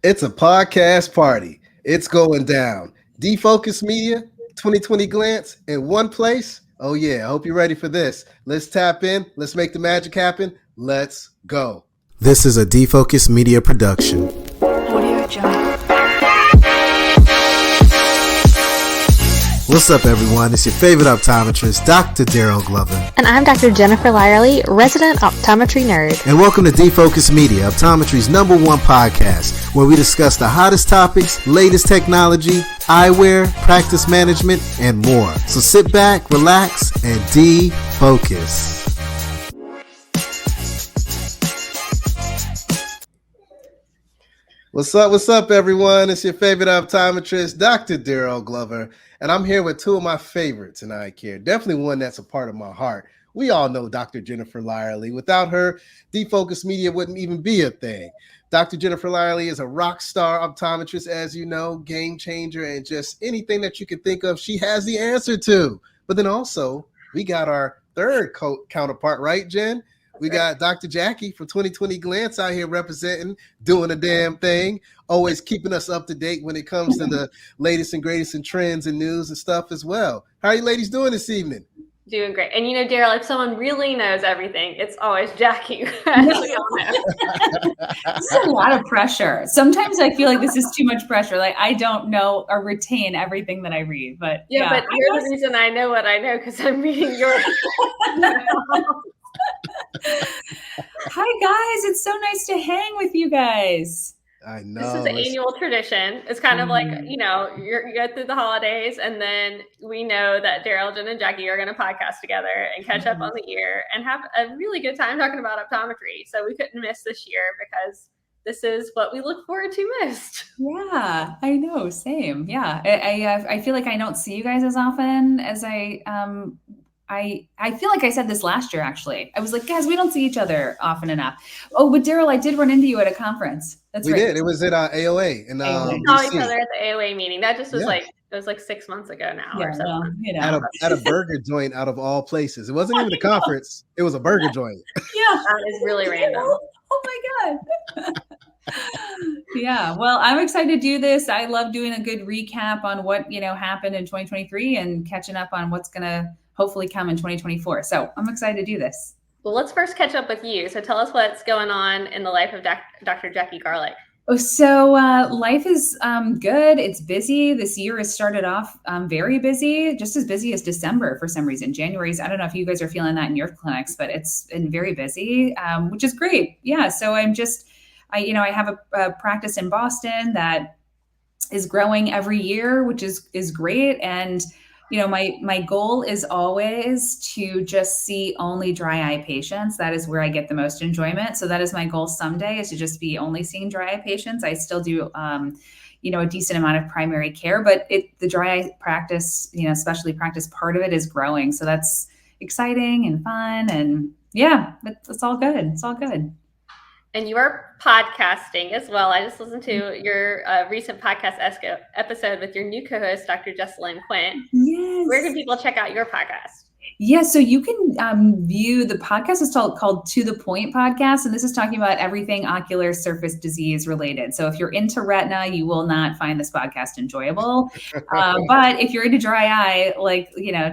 It's a podcast party. It's going down. Defocus Media, 2020 glance in one place. Oh, yeah. I hope you're ready for this. Let's tap in. Let's make the magic happen. Let's go. This is a Defocus Media production. Audio Jungle. What's up, everyone? It's your favorite optometrist, Dr. Darryl Glover. And I'm Dr. Jennifer Lyerly, resident optometry nerd. And welcome to Defocus Media, optometry's #1 podcast, where we discuss the hottest topics, latest technology, eyewear, practice management, and more. So sit back, relax, and defocus. What's up, everyone? It's your favorite optometrist, Dr. Darryl Glover, and I'm here with two of my favorites in eye care. Definitely one that's a part of my heart. We all know Dr. Jennifer Lyerly. Without her, Defocus Media wouldn't even be a thing. Dr. Jennifer Lyerly is a rock star optometrist, as you know, game changer, and just anything that you can think of, she has the answer to. But then also, we got our third counterpart, right, Jen? We got Dr. Jackie from 2020 Glance out here representing, doing a damn thing, always keeping us up to date when it comes to the latest and greatest in trends and news and stuff as well. How are you ladies doing this evening? Doing great. And you know, Darryl, if someone really knows everything, it's always Jackie. As we all know. This is a lot of pressure. Sometimes I feel like this is too much pressure. Like I don't know or retain everything that I read. But yeah, but here's the reason I know what I know, because I'm reading your Hi guys, it's so nice to hang with you guys. I know. This is an annual tradition. It's kind of like, you know, you go through the holidays, and then we know that Darryl, Jen, and Jackie are going to podcast together and catch up on the year and have a really good time talking about optometry. So we couldn't miss this year because this is what we look forward to most. Yeah, I know. Same. Yeah, I feel like I don't see you guys as often as I feel like I said this last year, actually. I was like, guys, we don't see each other often enough. Oh, but Darryl, I did run into you at a conference. That's right. We did. It was at AOA. And we saw each other at the AOA meeting. That just was it was like 6 months ago now. Yeah, or so. well, you know. At a burger joint out of all places. It wasn't even a conference. It was a burger joint. Yeah. That is really random. Oh my God. Yeah, well, I'm excited to do this. I love doing a good recap on what, happened in 2023 and catching up on what's going to hopefully come in 2024. So I'm excited to do this. Well, let's first catch up with you. So tell us what's going on in the life of Dr. Jackie Garlich. Oh, so life is good. It's busy. This year has started off very busy, just as busy as December for some reason. January's, I don't know if you guys are feeling that in your clinics, but it's been very busy, which is great. Yeah, so I have a practice in Boston that is growing every year, which is great. And my goal is always to just see only dry eye patients. That is where I get the most enjoyment. So that is my goal someday, is to just be only seeing dry eye patients. I still do, a decent amount of primary care, but the dry eye practice, specialty practice part of it is growing. So that's exciting and fun. And yeah, it's all good. It's all good. And you are podcasting as well. I just listened to your recent podcast episode with your new co-host, Dr. Jessalyn Quint. Yes. Where can people check out your podcast? Yeah, so you can view the podcast is called To The Point Podcast, and this is talking about everything ocular surface disease related. So if you're into retina, you will not find this podcast enjoyable. But if you're into dry eye,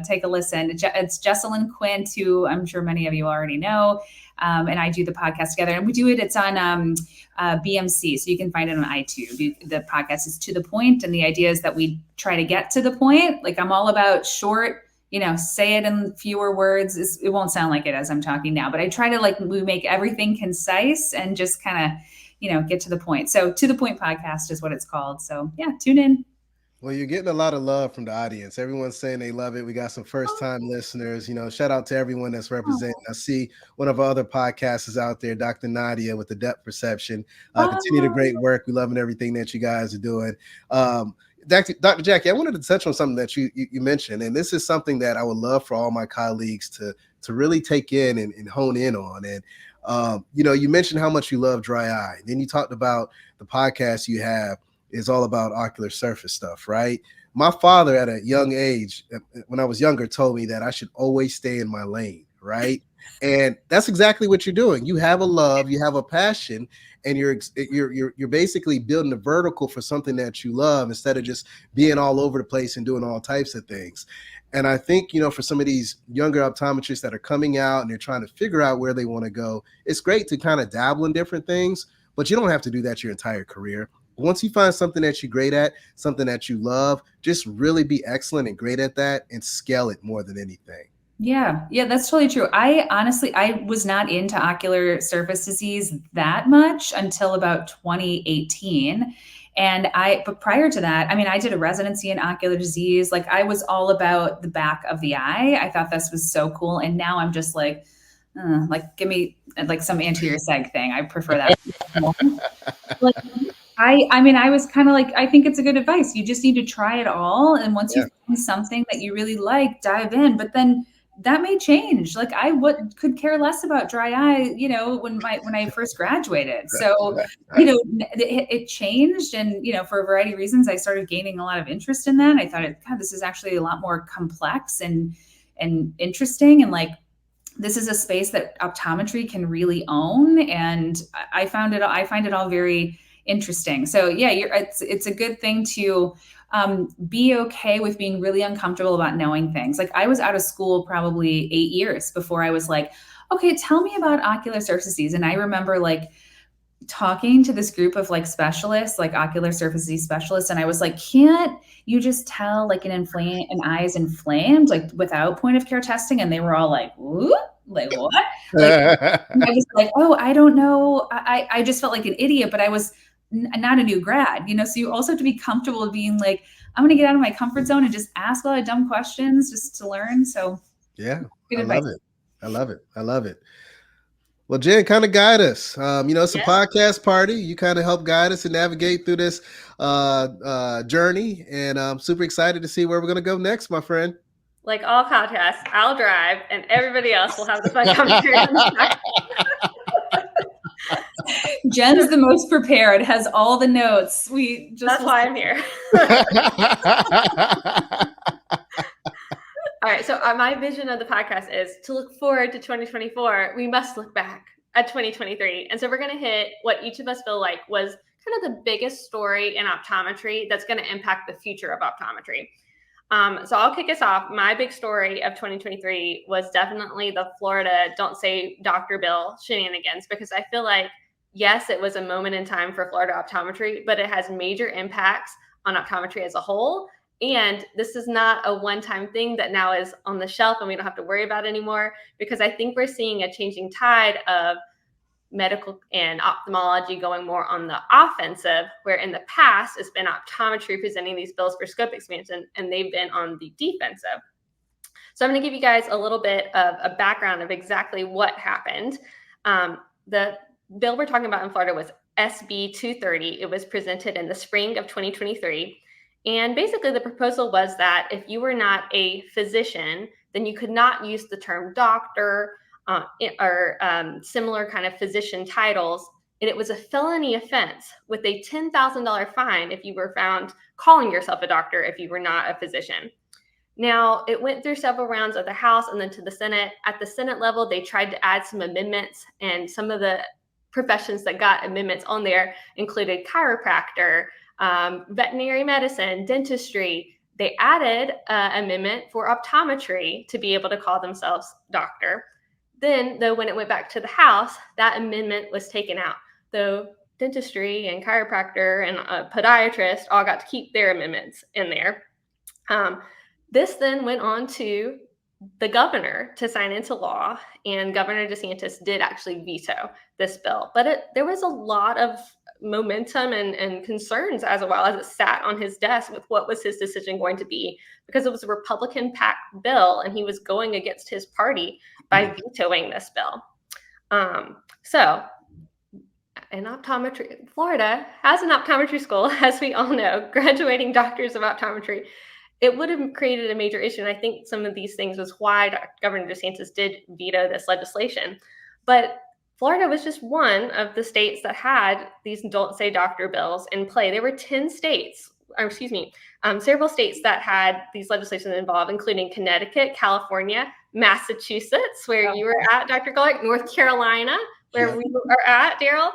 take a listen. It's Jessalyn Quint, who I'm sure many of you already know. And I do the podcast together, and we do it. It's on BMC, so you can find it on iTunes. The podcast is To The Point, and the idea is that we try to get to the point. Like, I'm all about short, say it in fewer words. It won't sound like it as I'm talking now, but I try to we make everything concise and just kind of, get to the point. So To The Point Podcast is what it's called. So yeah, tune in. Well, you're getting a lot of love from the audience. Everyone's saying they love it. We got some first-time listeners. Shout out to everyone that's representing. I see one of our other podcasters out there, Dr. Nadia with the Depth Perception. Continue the great work. We loving everything that you guys are doing. Dr. Jackie, I wanted to touch on something that you mentioned, and this is something that I would love for all my colleagues to really take in and hone in on. And, you mentioned how much you love dry eye. Then you talked about the podcast you have is all about ocular surface stuff, right? My father at a young age, when I was younger, told me that I should always stay in my lane, right? And that's exactly what you're doing. You have a love, you have a passion, and you're basically building a vertical for something that you love instead of just being all over the place and doing all types of things. And I think, for some of these younger optometrists that are coming out and they're trying to figure out where they want to go, it's great to kind of dabble in different things, but you don't have to do that your entire career. Once you find something that you're great at, something that you love, just really be excellent and great at that and scale it more than anything. Yeah, that's totally true. I was not into ocular surface disease that much until about 2018. But prior to that, I did a residency in ocular disease. Like, I was all about the back of the eye. I thought this was so cool. And now I'm just like give me like some anterior seg thing. I prefer that. Like, I was kind of like, I think it's a good advice. You just need to try it all. And once you find something that you really like, dive in. But then that may change. Like, I could care less about dry eye, when I first graduated. So, it changed. And, for a variety of reasons, I started gaining a lot of interest in that. I thought, God, this is actually a lot more complex and interesting. And like, this is a space that optometry can really own. And I find it all very interesting. So yeah, it's a good thing to be okay with being really uncomfortable about knowing things. Like, I was out of school probably 8 years before I was like, okay, tell me about ocular surface disease. And I remember like talking to this group of like specialists, like ocular surface disease specialists. And I was like, can't you just tell like an eye is inflamed, like without point of care testing? And they were all like, ooh, like what? Like, I was like, oh, I don't know. I just felt like an idiot, but I was not a new grad, so you also have to be comfortable being like, I'm going to get out of my comfort zone and just ask a lot of dumb questions just to learn. So yeah, I love it. Well, Jen, kind of guide us. It's a podcast party. You kind of help guide us and navigate through this journey. And I'm super excited to see where we're going to go next, my friend. Like all podcasts, I'll drive and everybody else will have the fun commentary on the back. Jen's the most prepared, has all the notes. That's why I'm here. All right. So my vision of the podcast is to look forward to 2024. We must look back at 2023. And so we're going to hit what each of us feel like was kind of the biggest story in optometry that's going to impact the future of optometry. So I'll kick us off. My big story of 2023 was definitely the Florida Don't Say Dr. Bill shenanigans, because I feel like, yes, it was a moment in time for Florida optometry, but it has major impacts on optometry as a whole. And this is not a one-time thing that now is on the shelf and we don't have to worry about anymore, because I think we're seeing a changing tide of medical and ophthalmology going more on the offensive, where in the past it's been optometry presenting these bills for scope expansion and they've been on the defensive. So I'm going to give you guys a little bit of a background of exactly what happened. The bill we're talking about in Florida was SB 230. It was presented in the spring of 2023. And basically the proposal was that if you were not a physician, then you could not use the term doctor or similar kind of physician titles. And it was a felony offense with a $10,000 fine if you were found calling yourself a doctor if you were not a physician. Now, it went through several rounds of the House and then to the Senate. At the Senate level, they tried to add some amendments, and some of the professions that got amendments on there included chiropractor, veterinary medicine, dentistry. They added an amendment for optometry to be able to call themselves doctor. Then, though, when it went back to the House, that amendment was taken out. Though dentistry and chiropractor and a podiatrist all got to keep their amendments in there. This then went on to the governor to sign into law, and Governor DeSantis did actually veto this bill. But there was a lot of momentum and concerns as well as it sat on his desk with what was his decision going to be, because it was a Republican-packed bill and he was going against his party by vetoing this bill. So in optometry, Florida has an optometry school, as we all know, graduating doctors of optometry. It would have created a major issue. And I think some of these things was why Governor DeSantis did veto this legislation. But Florida was just one of the states that had these Don't Say Doctor bills in play. There were 10 states several states that had these legislation involved, including Connecticut, California, Massachusetts, where you were at, Dr. Garlich, North Carolina, where we are at, Darryl,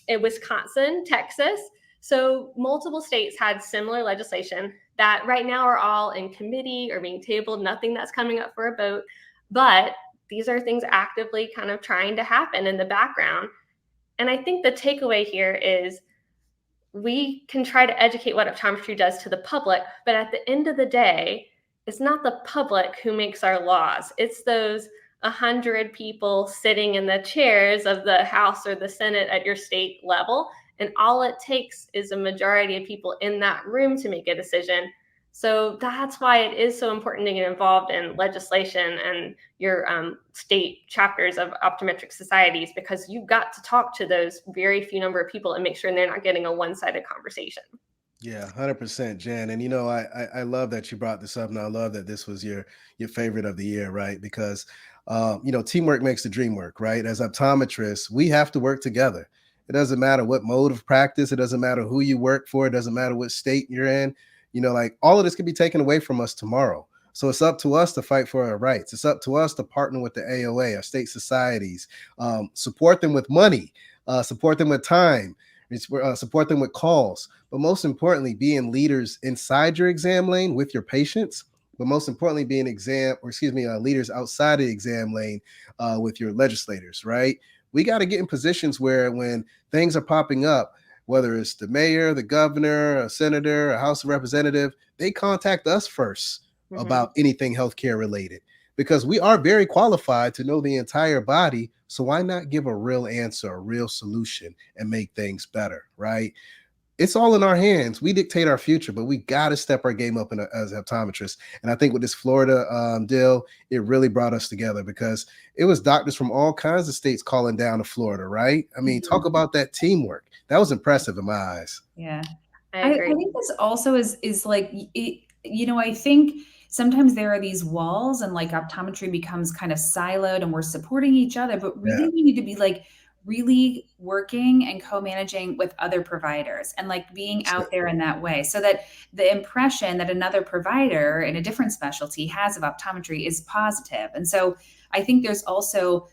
in Wisconsin, Texas. So multiple states had similar legislation that right now are all in committee or being tabled, nothing that's coming up for a vote. But these are things actively kind of trying to happen in the background. And I think the takeaway here is we can try to educate what optometry does to the public, but at the end of the day, it's not the public who makes our laws. It's those 100 people sitting in the chairs of the House or the Senate at your state level. And all it takes is a majority of people in that room to make a decision. So that's why it is so important to get involved in legislation and your state chapters of optometric societies, because you've got to talk to those very few number of people and make sure they're not getting a one-sided conversation. Yeah, 100%, Jen. And I love that you brought this up, and I love that this was your favorite of the year, right? Because teamwork makes the dream work, right? As optometrists, we have to work together. It doesn't matter what mode of practice, it doesn't matter who you work for, it doesn't matter what state you're in. Like all of this could be taken away from us tomorrow. So it's up to us to fight for our rights. It's up to us to partner with the AOA, our state societies, support them with money, support them with time, support them with calls. But most importantly, being leaders inside your exam lane with your patients. But most importantly, being leaders outside of the exam lane with your legislators, right? We got to get in positions where when things are popping up, whether it's the mayor, the governor, a senator, a House of Representative, they contact us first about anything healthcare related, because we are very qualified to know the entire body. So why not give a real answer, a real solution, and make things better, right? It's all in our hands. We dictate our future, but we got to step our game up as optometrists. And I think with this Florida deal, it really brought us together, because it was doctors from all kinds of states calling down to Florida, right? I mean, talk about that teamwork. That was impressive in my eyes. Yeah. I agree. I think this also is like, I think sometimes there are these walls and like optometry becomes kind of siloed and we're supporting each other, but really we need to be like really working and co-managing with other providers and like being out there in that way, so that the impression that another provider in a different specialty has of optometry is positive. And so I think there's also,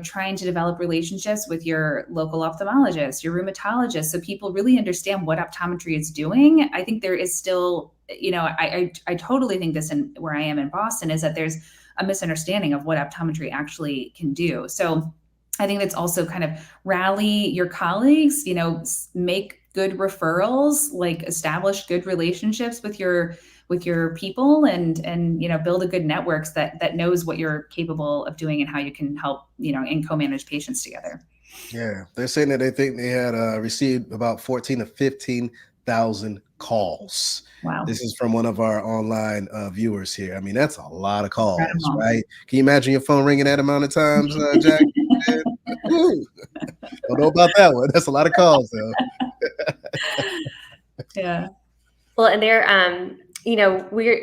trying to develop relationships with your local ophthalmologist, your rheumatologist, so people really understand what optometry is doing. I think there is still, I totally think this, in where I am in Boston, is that there's a misunderstanding of what optometry actually can do. So I think that's also kind of rally your colleagues, make good referrals, like establish good relationships with your people, and build a good networks that knows what you're capable of doing and how you can help, and co-manage patients together. Yeah, they're saying that they think they had received about 14 to 15,000 calls. Wow. This is from one of our online viewers here. I mean, that's a lot of calls, Incredible. right? Can you imagine your phone ringing that amount of times, Jack? Don't know about that one. That's a lot of calls, though. Yeah. Well, and there,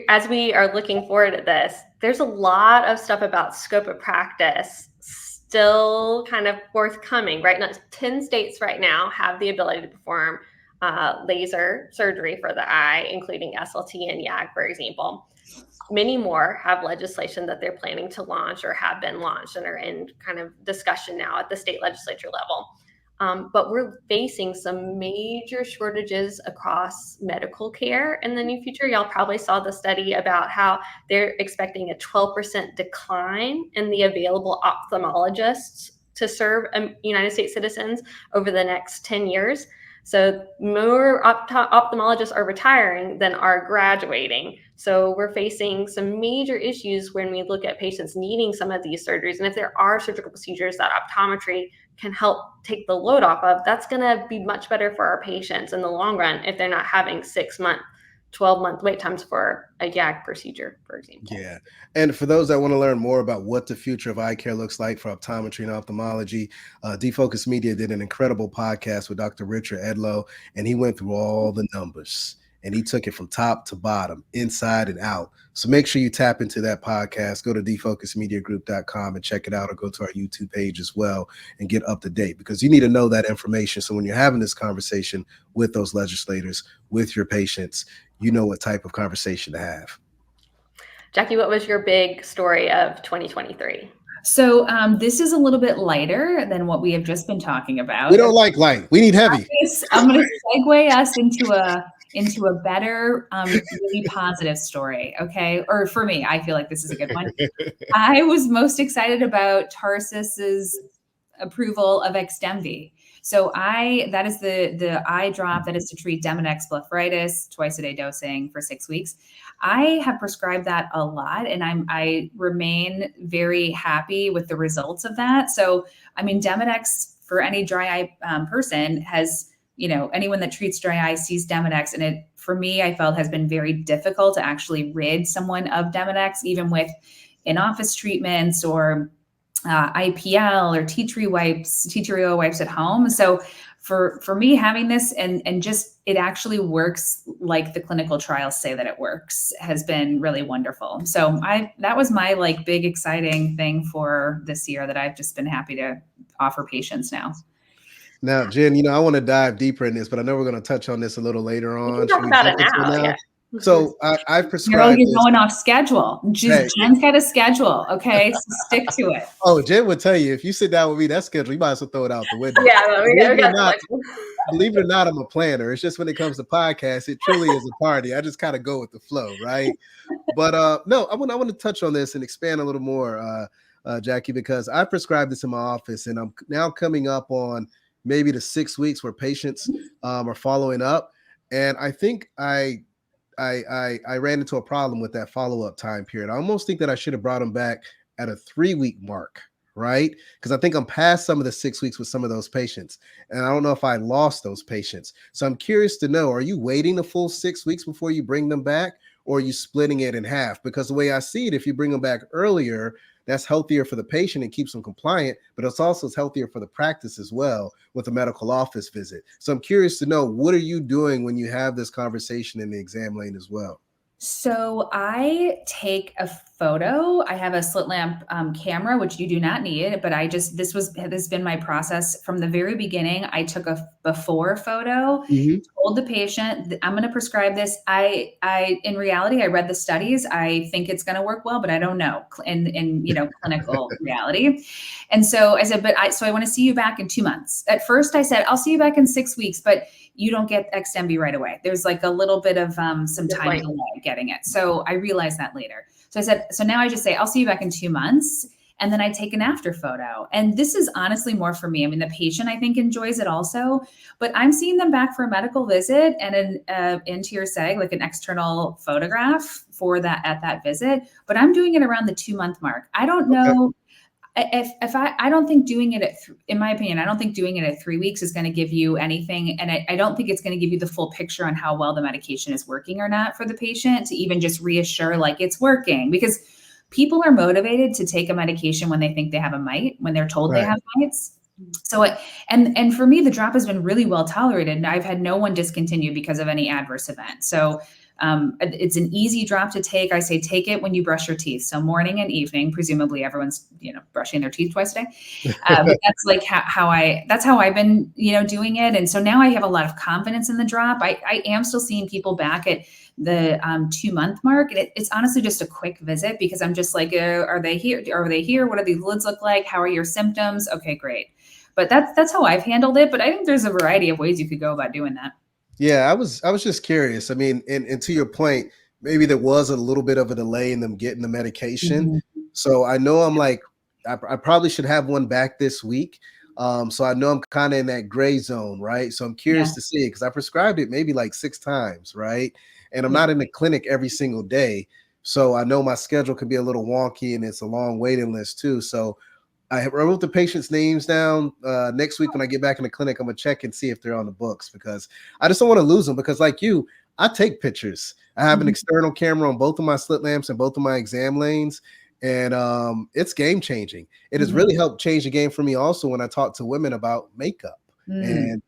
as we are looking forward at this, there's a lot of stuff about scope of practice still kind of forthcoming. Right now, 10 states right now have the ability to perform laser surgery for the eye, including SLT and YAG, for example. Many more have legislation that they're planning to launch or have been launched and are in kind of discussion now at the state legislature level. But we're facing some major shortages across medical care in the near future. Y'all probably saw the study about how they're expecting a 12% decline in the available ophthalmologists to serve United States citizens over the next 10 years. So more ophthalmologists are retiring than are graduating. So we're facing some major issues when we look at patients needing some of these surgeries. And if there are surgical procedures that optometry can help take the load off of, that's going to be much better for our patients in the long run if they're not having 6-month, 12-month wait times for a YAG procedure, for example. Yeah. And for those that want to learn more about what the future of eye care looks like for optometry and ophthalmology, Defocus Media did an incredible podcast with Dr. Richard Edlow, and he went through all the numbers. and he took it from top to bottom, inside and out. So make sure you tap into that podcast. Go to defocusmediagroup.com and check it out, or go to our YouTube page as well and get up to date, because you need to know that information. So when you're having this conversation with those legislators, with your patients, you know what type of conversation to have. Jackie, what was your big story of 2023? So this is a little bit lighter than what we have just been talking about. We don't like light. We need heavy. I'm going to segue us into a better, really positive story. Okay. Or for me, I feel like this is a good one. I was most excited about Tarsus's approval of XDEMVY. So that is the eye drop that is to treat Demodex blepharitis, twice a day dosing for 6 weeks. I have prescribed that a lot, and I remain very happy with the results of that. So, I mean, Demodex, for any dry eye person, has, anyone that treats dry eye sees Demodex, and it, for me, I felt has been very difficult to actually rid someone of Demodex, even with in-office treatments or IPL or tea tree wipes at home. So for me, having this and just it actually works like the clinical trials say that it works has been really wonderful. So that was my big exciting thing for this year that I've just been happy to offer patients now. Now, Jen, I want to dive deeper in this, but I know we're going to touch on this a little later on. We can talk about it now. Yeah. So I've prescribed. You're going off schedule. Jen's got a schedule. Okay, so stick to it. Oh, Jen would tell you, if you sit down with me, that schedule, you might as well throw it out the window. Yeah, believe it or not, I'm a planner. It's just when it comes to podcasts, it truly is a party. I just kind of go with the flow, right? But no, I want to touch on this and expand a little more, Jackie, because I prescribed this in my office, and I'm now coming up on maybe the 6 weeks where patients are following up, and I think I ran into a problem with that follow-up time period. I almost think that I should have brought them back at a 3-week mark, right? Because I think I'm past some of the 6 weeks with some of those patients, and I don't know if I lost those patients. So I'm curious to know, are you waiting the full 6 weeks before you bring them back, or are you splitting it in half? Because the way I see it, if you bring them back earlier, that's healthier for the patient and keeps them compliant, but it's also healthier for the practice as well with a medical office visit. So I'm curious to know, what are you doing when you have this conversation in the exam lane as well? So I take a photo. I have a slit lamp camera, which you do not need, but this has been my process from the very beginning. I took a before photo, told the patient, I'm going to prescribe this. In reality, I read the studies. I think it's going to work well, but I don't know in clinical reality. And so I said, so I want to see you back in 2 months. At first I said, I'll see you back in 6 weeks, but you don't get XDEMVY right away. There's a little bit of some time delay getting it. So I realized that later. So I said, so now I just say, I'll see you back in 2 months. And then I take an after photo. And this is honestly more for me. I mean, the patient, I think, enjoys it also, but I'm seeing them back for a medical visit and an anterior seg, like an external photograph for that at that visit. But I'm doing it around the 2 month mark. I don't know. I don't think doing it in my opinion, I don't think doing it at 3 weeks is going to give you anything. And I don't think it's going to give you the full picture on how well the medication is working or not for the patient to even just reassure it's working, because people are motivated to take a medication when they think they have a mite, when they're told they have mites. So and for me, the drop has been really well tolerated, and I've had no one discontinue because of any adverse event. So it's an easy drop to take. I say, take it when you brush your teeth. So morning and evening, presumably everyone's, brushing their teeth twice a day. But that's that's how I've been, doing it. And so now I have a lot of confidence in the drop. I am still seeing people back at the 2 month mark. And it's honestly just a quick visit, because I'm just are they here? Are they here? What do these lids look like? How are your symptoms? Okay, great. But that's how I've handled it. But I think there's a variety of ways you could go about doing that. Yeah, I was just curious. I mean, and to your point, maybe there was a little bit of a delay in them getting the medication. So I know I probably should have one back this week. So I know I'm kind of in that gray zone, right? So I'm curious to see it, because I prescribed it maybe 6 times, right? And I'm not in the clinic every single day. So I know my schedule can be a little wonky, and it's a long waiting list too. So I wrote the patients' names down. Next week when I get back in the clinic, I'm going to check and see if they're on the books, because I just don't want to lose them, because like you, I take pictures. I have an external camera on both of my slit lamps and both of my exam lanes, and it's game changing. It has really helped change the game for me also when I talk to women about makeup. And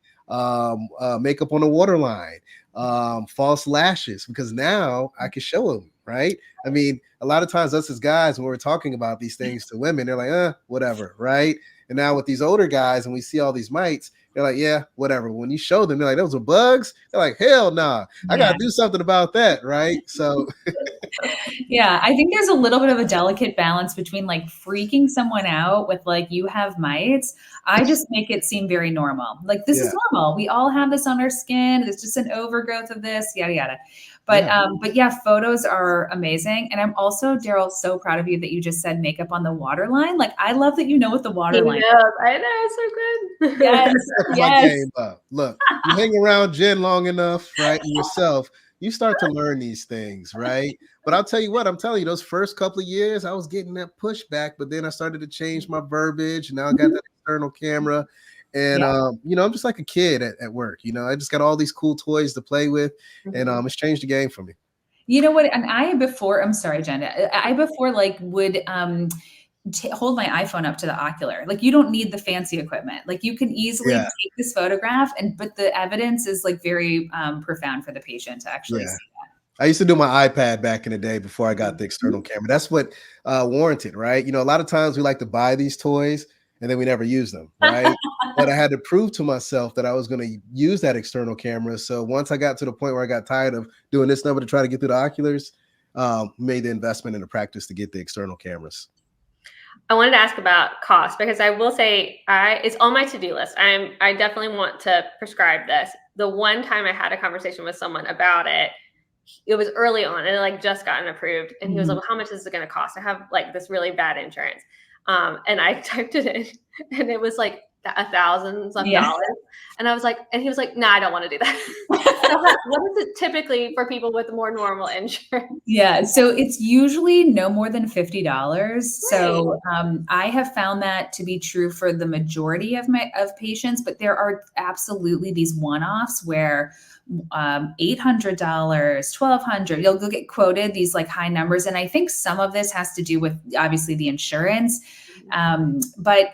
makeup on the waterline, false lashes, because now I can show them, right? I mean, a lot of times us as guys, when we're talking about these things to women, they're like, whatever, right? And now with these older guys, and we see all these mites, they're like, yeah, whatever. When you show them, they're like, those are bugs. They're like, hell nah, I got to do something about that, right? So yeah, I think there's a little bit of a delicate balance between like freaking someone out with like, you have mites. I just make it seem very normal. Like, this is normal. We all have this on our skin. It's just an overgrowth of this, yada, yada. But yeah, photos are amazing. And I'm also, Darryl, so proud of you that you just said makeup on the waterline. Like, I love that you know what the waterline is. I know, it's so good. Yes, my game up. Look, you hang around Jen long enough, right? Yourself, you start to learn these things, right? But I'll tell you what, I'm telling you, those first couple of years, I was getting that pushback, but then I started to change my verbiage. Now I got that external camera. And, you know, I'm just like a kid at work. You know, I just got all these cool toys to play with. And it's changed the game for me. You know what? And I'm sorry, Jen, I before like would hold my iPhone up to the ocular. Like, you don't need the fancy equipment. Like, you can easily take this photograph, but the evidence is like very profound for the patient to actually see that. I used to do my iPad back in the day before I got the external camera. That's what warranted, right? You know, a lot of times we like to buy these toys and then we never use them, right? But I had to prove to myself that I was going to use that external camera. So once I got to the point where I got tired of doing this number to try to get through the oculars, made the investment in the practice to get the external cameras. I wanted to ask about cost, because I will say it's on my to-do list. I definitely want to prescribe this. The one time I had a conversation with someone about it, it was early on and it like just gotten approved. And he was like, well, how much is it going to cost? I have like this really bad insurance. And I typed it in and it was like $1,000 dollars. And I was like, and he was like, nah, I don't want to do that. So what is it typically for people with more normal insurance? Yeah. So it's usually no more than $50. Right. So I have found that to be true for the majority of patients, but there are absolutely these one-offs where $800, $1,200, you'll go get quoted these like high numbers. And I think some of this has to do with obviously the insurance. But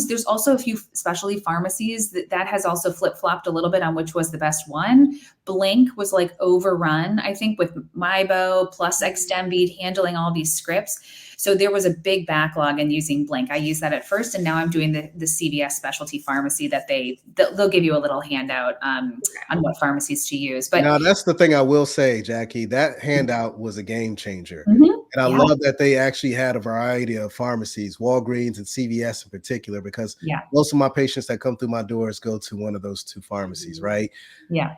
there's also a few specialty pharmacies that has also flip-flopped a little bit on which was the best one. Blink was like overrun, I think, with MIEBO plus XDEMVY handling all these scripts. So there was a big backlog in using Blink. I used that at first, and now I'm doing the CVS specialty pharmacy that they'll give you a little handout on what pharmacies to use. But now that's the thing I will say, Jackie, that handout was a game changer. And I love that they actually had a variety of pharmacies, Walgreens and CVS in particular, because most of my patients that come through my doors go to one of those two pharmacies, right? Yeah.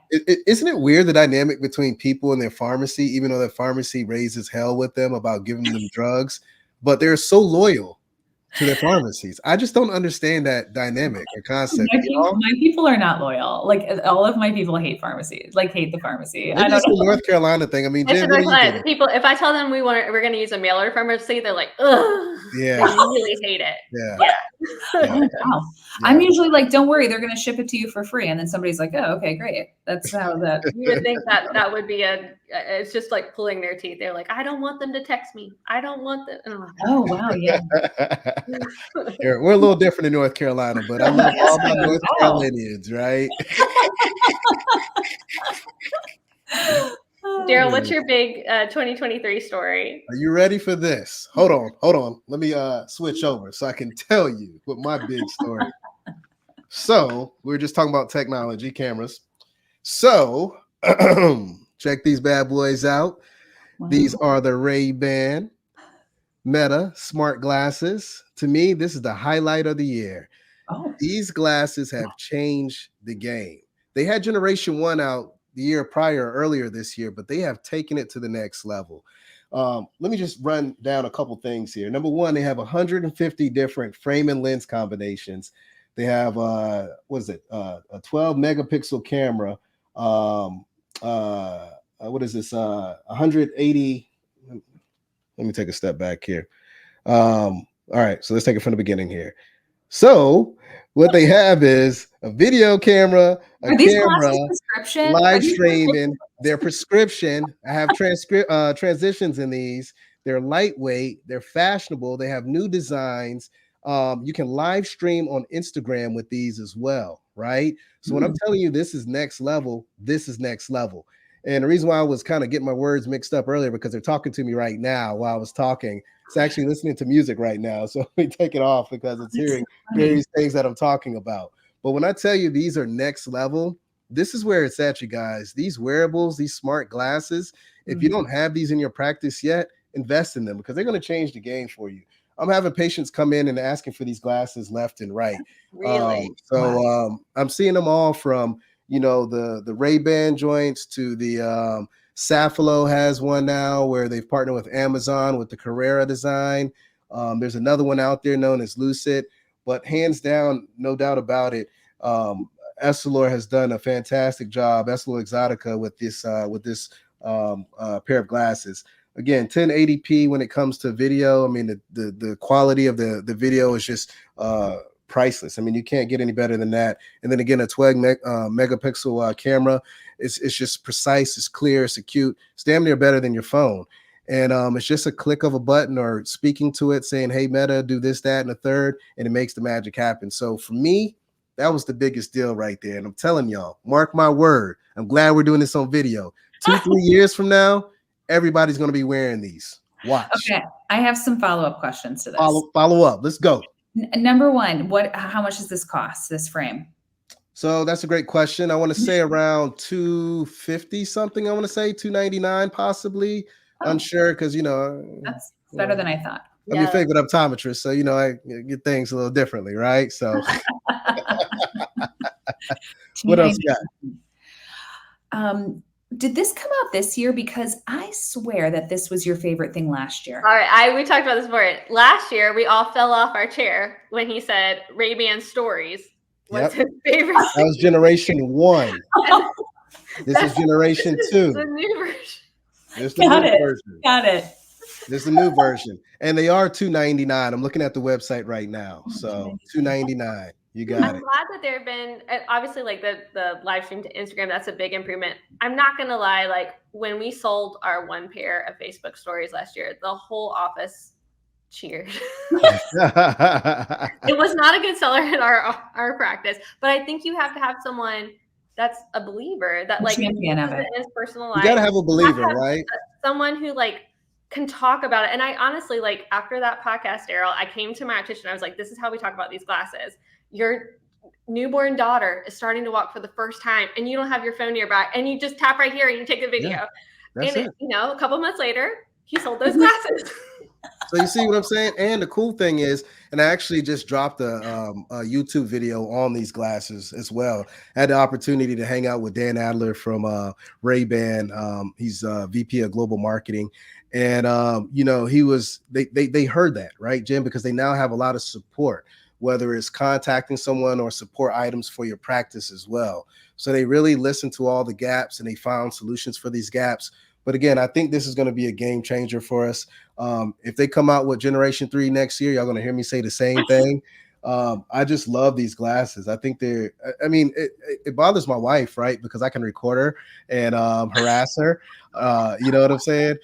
Isn't it weird, the dynamic between people and their pharmacy, even though their pharmacy raises hell with them about giving them drugs, but they're so loyal to their pharmacies? I just don't understand that dynamic or concept. My people are not loyal. Like, all of my people hate pharmacies, like hate the pharmacy. Maybe it's a North Carolina thing. I mean, Jen, people, if I tell them we're going to use a mailer pharmacy, they're like, ugh. Yeah. They really hate it. Wow. I'm usually like, don't worry, they're going to ship it to you for free. And then somebody's like, oh, okay, great. That's how that. You would think that would be it's just like pulling their teeth. They're like, I don't want them to text me. I don't want them. Oh, wow. Yeah. We're a little different in North Carolina, but I love all my North Carolinians, right? Darryl, what's your big 2023 story? Are you ready for this? Hold on. Let me switch over so I can tell you what my big story. So we were just talking about technology, cameras. So check these bad boys out. Wow. These are the Ray-Ban Meta smart glasses. To me, this is the highlight of the year. These glasses have changed the game. They had Generation 1 out the year prior, earlier this year, but they have taken it to the next level. Let me just run down a couple things here. Number one, they have 150 different frame and lens combinations. They have a 12 megapixel camera. What is this? 180. Let me take a step back here. All right, so let's take it from the beginning here. So what they have is a video camera, live streaming, their prescription. I have transitions in these. They're lightweight, they're fashionable, they have new designs. You can live stream on Instagram with these as well, right? So when I'm telling you this is next level, this is next level. And the reason why I was kind of getting my words mixed up earlier, because they're talking to me right now while I was talking. It's actually listening to music right now. So let me take it off because it's hearing various things that I'm talking about. But when I tell you these are next level, this is where it's at, you guys. These wearables, these smart glasses, if you don't have these in your practice yet, invest in them because they're going to change the game for you. I'm having patients come in and asking for these glasses left and right. Really? I'm seeing them all from, the Ray-Ban joints to the Safilo has one now where they've partnered with Amazon with the Carrera design. There's another one out there known as Lucid, but hands down, no doubt about it, Essilor has done a fantastic job, Essilor Exotica, with this pair of glasses. Again, 1080p when it comes to video. I mean, the quality of the video is just priceless. I mean, you can't get any better than that. And then again, a 12 megapixel camera. It's just precise, it's clear, it's acute. It's damn near better than your phone. And it's just a click of a button or speaking to it, saying, hey, Meta, do this, that, and a third, and it makes the magic happen. So for me, that was the biggest deal right there. And I'm telling y'all, mark my word, I'm glad we're doing this on video. 2-3 years from now, everybody's going to be wearing these. Watch. Okay, I have some follow-up questions to this. Follow up. Let's go. Number one, how much does this cost, this frame? So that's a great question. I want to say around $250 something. I want to say $299 possibly. Unsure because that's better than I thought. I'm your favorite optometrist, so I get things a little differently, right? So what else you got? Did this come out this year? Because I swear that this was your favorite thing last year. All right, we talked about this before. Last year, we all fell off our chair when he said Ray-Ban Stories was his favorite. That was generation 1. This is generation 2. The new version. This is the new version. Got it. This is the new version. And they are $299. I'm looking at the website right now. So $299. You got I'm it. glad that there have been, obviously, like the live stream to Instagram, that's a big improvement. I'm not going to lie, like when we sold our one pair of Facebook stories last year, the whole office cheered. It was not a good seller in our practice, but I think you have to have someone that's a believer that like champion of it in his personal life. You got to have a believer, right? Someone who like can talk about it. And I honestly, like after that podcast, Darryl, I came to my optician. I was like, this is how we talk about these glasses. Your newborn daughter is starting to walk for the first time and you don't have your phone nearby and you just tap right here and you take a video. Yeah, that's and it. A couple months later, he sold those glasses. So you see what I'm saying? And the cool thing is, and I actually just dropped a YouTube video on these glasses as well. I had the opportunity to hang out with Dan Adler from Ray-Ban. He's VP of Global Marketing. And, they heard that, right, Jim? Because they now have a lot of support, whether it's contacting someone or support items for your practice as well. So they really listened to all the gaps and they found solutions for these gaps. But again, I think this is going to be a game changer for us. If they come out with Generation 3 next year, y'all going to hear me say the same thing. I just love these glasses. I think it bothers my wife, right? Because I can record her and harass her. You know what I'm saying?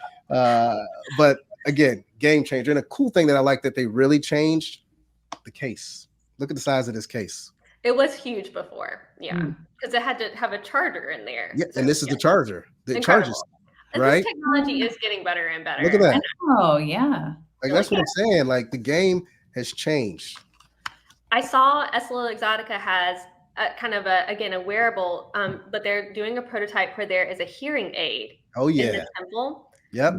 But again, game changer. And a cool thing that I like that they really changed, the case. Look at the size of this case. It was huge before. Yeah. Because it had to have a charger in there. Yeah, and this is the charger. The charges. Right? This technology is getting better and better. Look at that. Oh, yeah. Like that's what I'm saying. Like the game has changed. I saw Essilor Exotica has kind of a wearable, but they're doing a prototype where there is a hearing aid. Oh yeah. In the temple. Yep.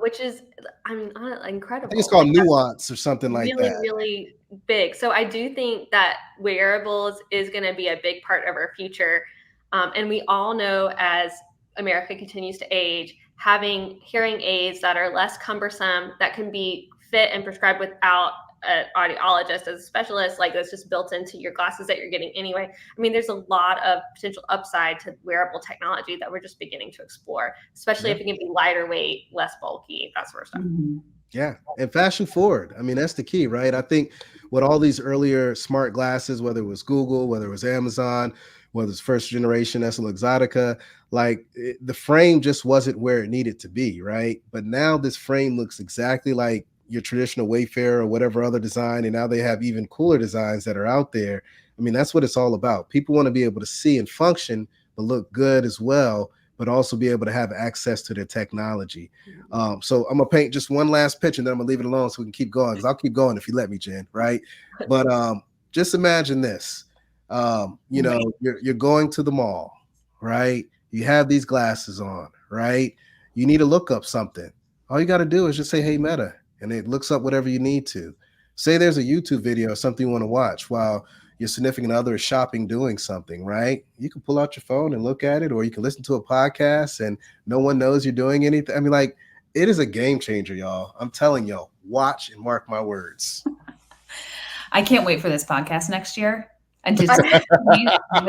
Which is, incredible. I think it's called Nuance or something like really, that. Really big. So I do think that wearables is going to be a big part of our future. And we all know as America continues to age, having hearing aids that are less cumbersome, that can be fit and prescribed without an audiologist as a specialist, like that's just built into your glasses that you're getting anyway. I mean, there's a lot of potential upside to wearable technology that we're just beginning to explore, especially if it can be lighter weight, less bulky, that sort of stuff. Yeah, and fashion forward. I mean, that's the key, right? I think with all these earlier smart glasses, whether it was Google, whether it was Amazon, whether it's first generation Essilor Exotica, the frame just wasn't where it needed to be, right? But now this frame looks exactly like your traditional Wayfair or whatever other design, and now they have even cooler designs that are out there. I mean, that's what it's all about. People want to be able to see and function, but look good as well, but also be able to have access to their technology. So I'm gonna paint just one last picture, and then I'm gonna leave it alone so we can keep going, because I'll keep going if you let me, Jen. Right? But just imagine this. You know, you're going to the mall, right? You have these glasses on, right? You need to look up something. All you got to do is just say, "Hey, Meta," and it looks up whatever you need to. Say there's a YouTube video or something you want to watch while your significant other is shopping doing something, right? You can pull out your phone and look at it, or you can listen to a podcast and no one knows you're doing anything. I mean, like, it is a game changer, y'all. I'm telling y'all, watch and mark my words. I can't wait for this podcast next year and to see what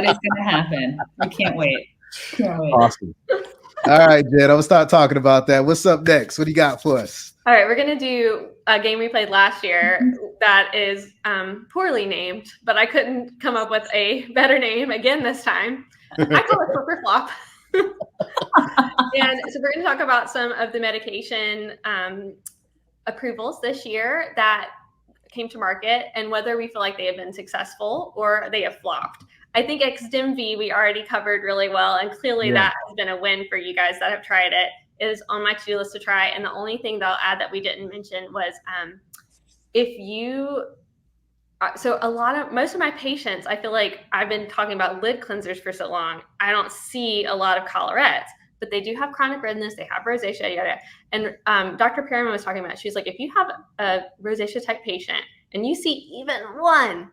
is going to happen. I can't wait. Can't wait. Awesome. All right, Jen, I'm gonna start talking about that. What's up next? What do you got for us? All right, we're going to do a game we played last year that is poorly named, but I couldn't come up with a better name again this time. I call it Flip or Flop. And so we're going to talk about some of the medication approvals this year that came to market and whether we feel like they have been successful or they have flopped. I think XDEMVY we already covered really well, and clearly that has been a win for you guys that have tried it. It is on my to-do list to try. And the only thing that I'll add that we didn't mention was if you, so most of my patients, I feel like I've been talking about lid cleansers for so long, I don't see a lot of collarettes, but they do have chronic redness, they have rosacea, yada. And Dr. Perriman was talking about, she's like, if you have a rosacea type patient and you see even one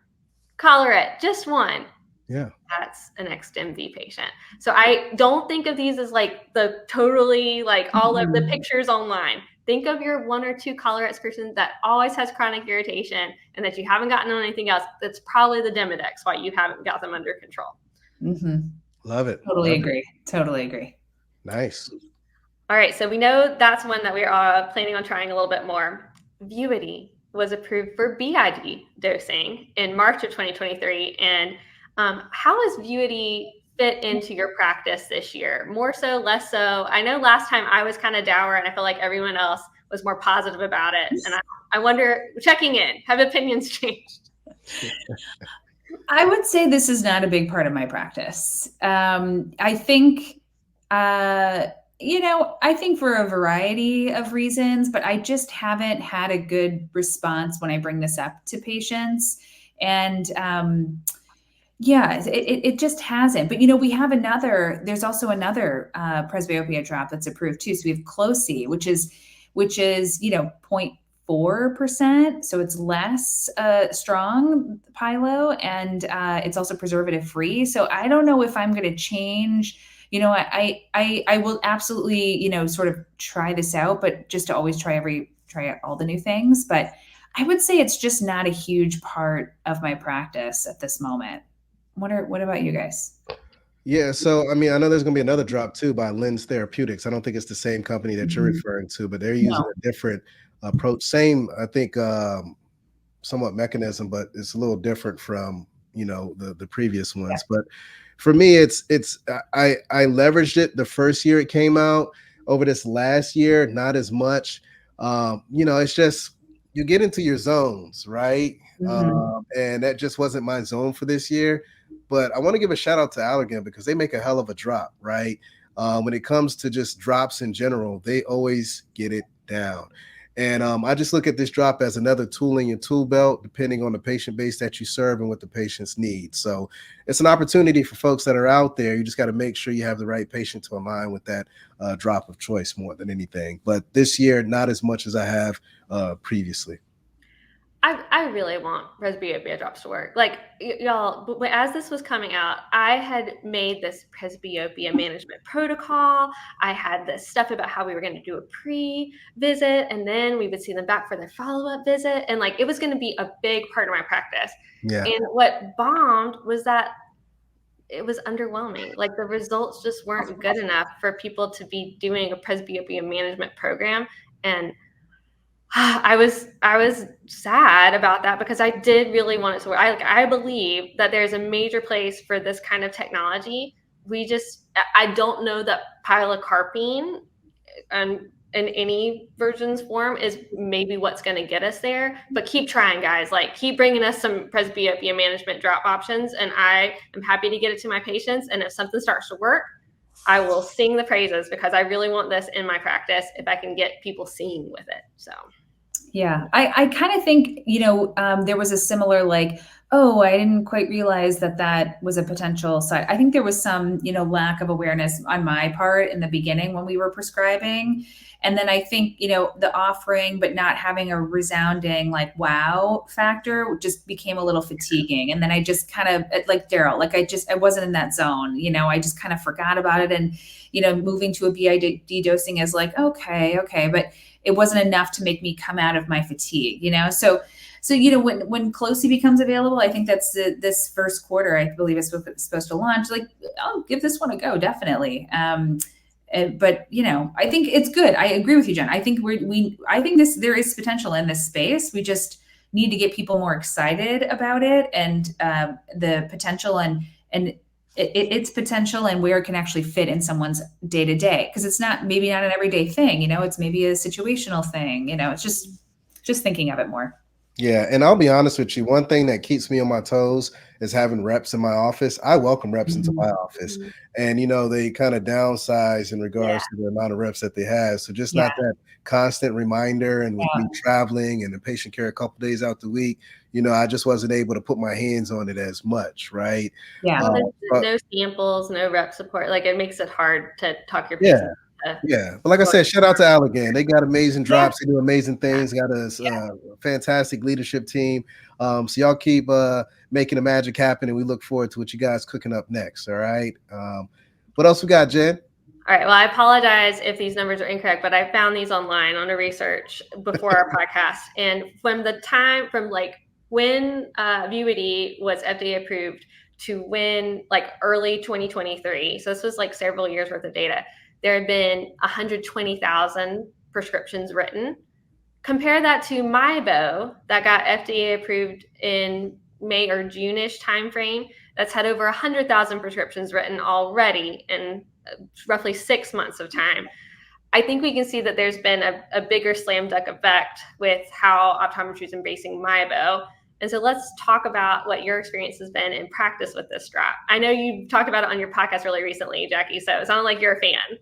collarette, just one, that's an XDEMVY patient. So I don't think of these as like the totally like all of the pictures online. Think of your 1 or 2 collarettes person that always has chronic irritation and that you haven't gotten on anything else. That's probably the Demodex why you haven't got them under control. Love it. Totally agree. Totally agree. Nice. All right. So we know that's one that we're planning on trying a little bit more. Vuity was approved for BID dosing in March of 2023. And how has Vuity fit into your practice this year? More so, less so? I know last time I was kind of dour and I feel like everyone else was more positive about it. And I wonder, checking in, have opinions changed? I would say this is not a big part of my practice. I think, I think for a variety of reasons, but I just haven't had a good response when I bring this up to patients. And it just hasn't. But, we have there's also another presbyopia drop that's approved too. So we have Closey, which is 0.4%. So it's less strong Pilo, and it's also preservative free. So I don't know if I'm going to change. I will absolutely, sort of try this out, but just to always try all the new things. But I would say it's just not a huge part of my practice at this moment. What about you guys? Yeah, so I mean, I know there's gonna be another drop too by Lens Therapeutics. I don't think it's the same company that you're referring to, but they're using a different approach. Same, I think, somewhat mechanism, but it's a little different from the previous ones. But for me, I leveraged it the first year it came out. Over this last year, not as much. It's just you get into your zones, right? And that just wasn't my zone for this year. But I want to give a shout out to Allergan because they make a hell of a drop, right? When it comes to just drops in general, they always get it down. And I just look at this drop as another tool in your tool belt, depending on the patient base that you serve and what the patients need. So it's an opportunity for folks that are out there. You just got to make sure you have the right patient to align with that drop of choice more than anything. But this year, not as much as I have previously. I really want presbyopia drops to work. Like, y'all, as this was coming out, I had made this presbyopia management protocol. I had this stuff about how we were going to do a pre-visit, and then we would see them back for their follow-up visit. And like, it was going to be a big part of my practice. Yeah. And what bombed was that it was underwhelming. Like, the results just weren't good enough for people to be doing a presbyopia management program. And I was sad about that because I did really want it to work. I believe that there's a major place for this kind of technology. I don't know that pilocarpine, and in any version's form is maybe what's going to get us there, but keep trying, guys. Like, keep bringing us some presbyopia management drop options, and I am happy to get it to my patients. And if something starts to work, I will sing the praises, because I really want this in my practice if I can get people seeing with it. So yeah, I kind of think, there was a similar like, oh, I didn't quite realize that that was a potential side. I think there was some, lack of awareness on my part in the beginning when we were prescribing. And then I think, the offering, but not having a resounding like wow factor just became a little fatiguing. And then I just kind of, like Darryl, like I wasn't in that zone, I just kind of forgot about it. And, moving to a BID dosing is like, okay. But it wasn't enough to make me come out of my fatigue, So when Closey becomes available, I think that's this first quarter, I believe it's supposed to launch. Like, I'll give this one a go, definitely. But I think it's good. I agree with you, Jen. I think I think there is potential in this space. We just need to get people more excited about it, and the potential and its potential and where it can actually fit in someone's day to day. Because it's maybe not an everyday thing. It's maybe a situational thing. It's just thinking of it more. Yeah, and I'll be honest with you. One thing that keeps me on my toes is having reps in my office. I welcome reps into my office, and they kind of downsize in regards to the amount of reps that they have. So just not that constant reminder. And with me traveling and the patient care a couple days out the week, I just wasn't able to put my hands on it as much, right? Yeah, no samples, no rep support. Like, it makes it hard to talk your patient. Yeah, but like I said, shout out to Allergan. They got amazing drops. They do amazing things. Got a fantastic leadership team. So y'all keep making the magic happen, and we look forward to what you guys cooking up next. All right. What else we got, Jen? All right. Well, I apologize if these numbers are incorrect, but I found these online on a research before our podcast, and from like when Vuity was FDA approved to when like early 2023. So this was like several years worth of data. There had been 120,000 prescriptions written. Compare that to MIEBO that got FDA approved in May or June-ish timeframe. That's had over 100,000 prescriptions written already in roughly 6 months of time. I think we can see that there's been a bigger slam dunk effect with how optometry is embracing MIEBO. And so let's talk about what your experience has been in practice with this drop. I know you talked about it on your podcast really recently, Jackie, so it sounded like you're a fan.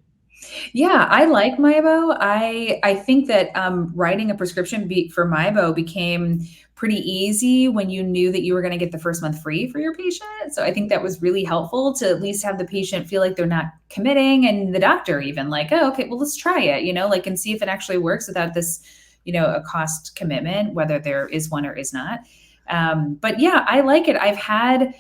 Yeah, I like MIEBO. I think that writing a prescription for MIEBO became pretty easy when you knew that you were going to get the first month free for your patient. So I think that was really helpful to at least have the patient feel like they're not committing, and the doctor even like, oh, okay, well, let's try it, and see if it actually works without this, a cost commitment, whether there is one or is not. But yeah, I like it. I've had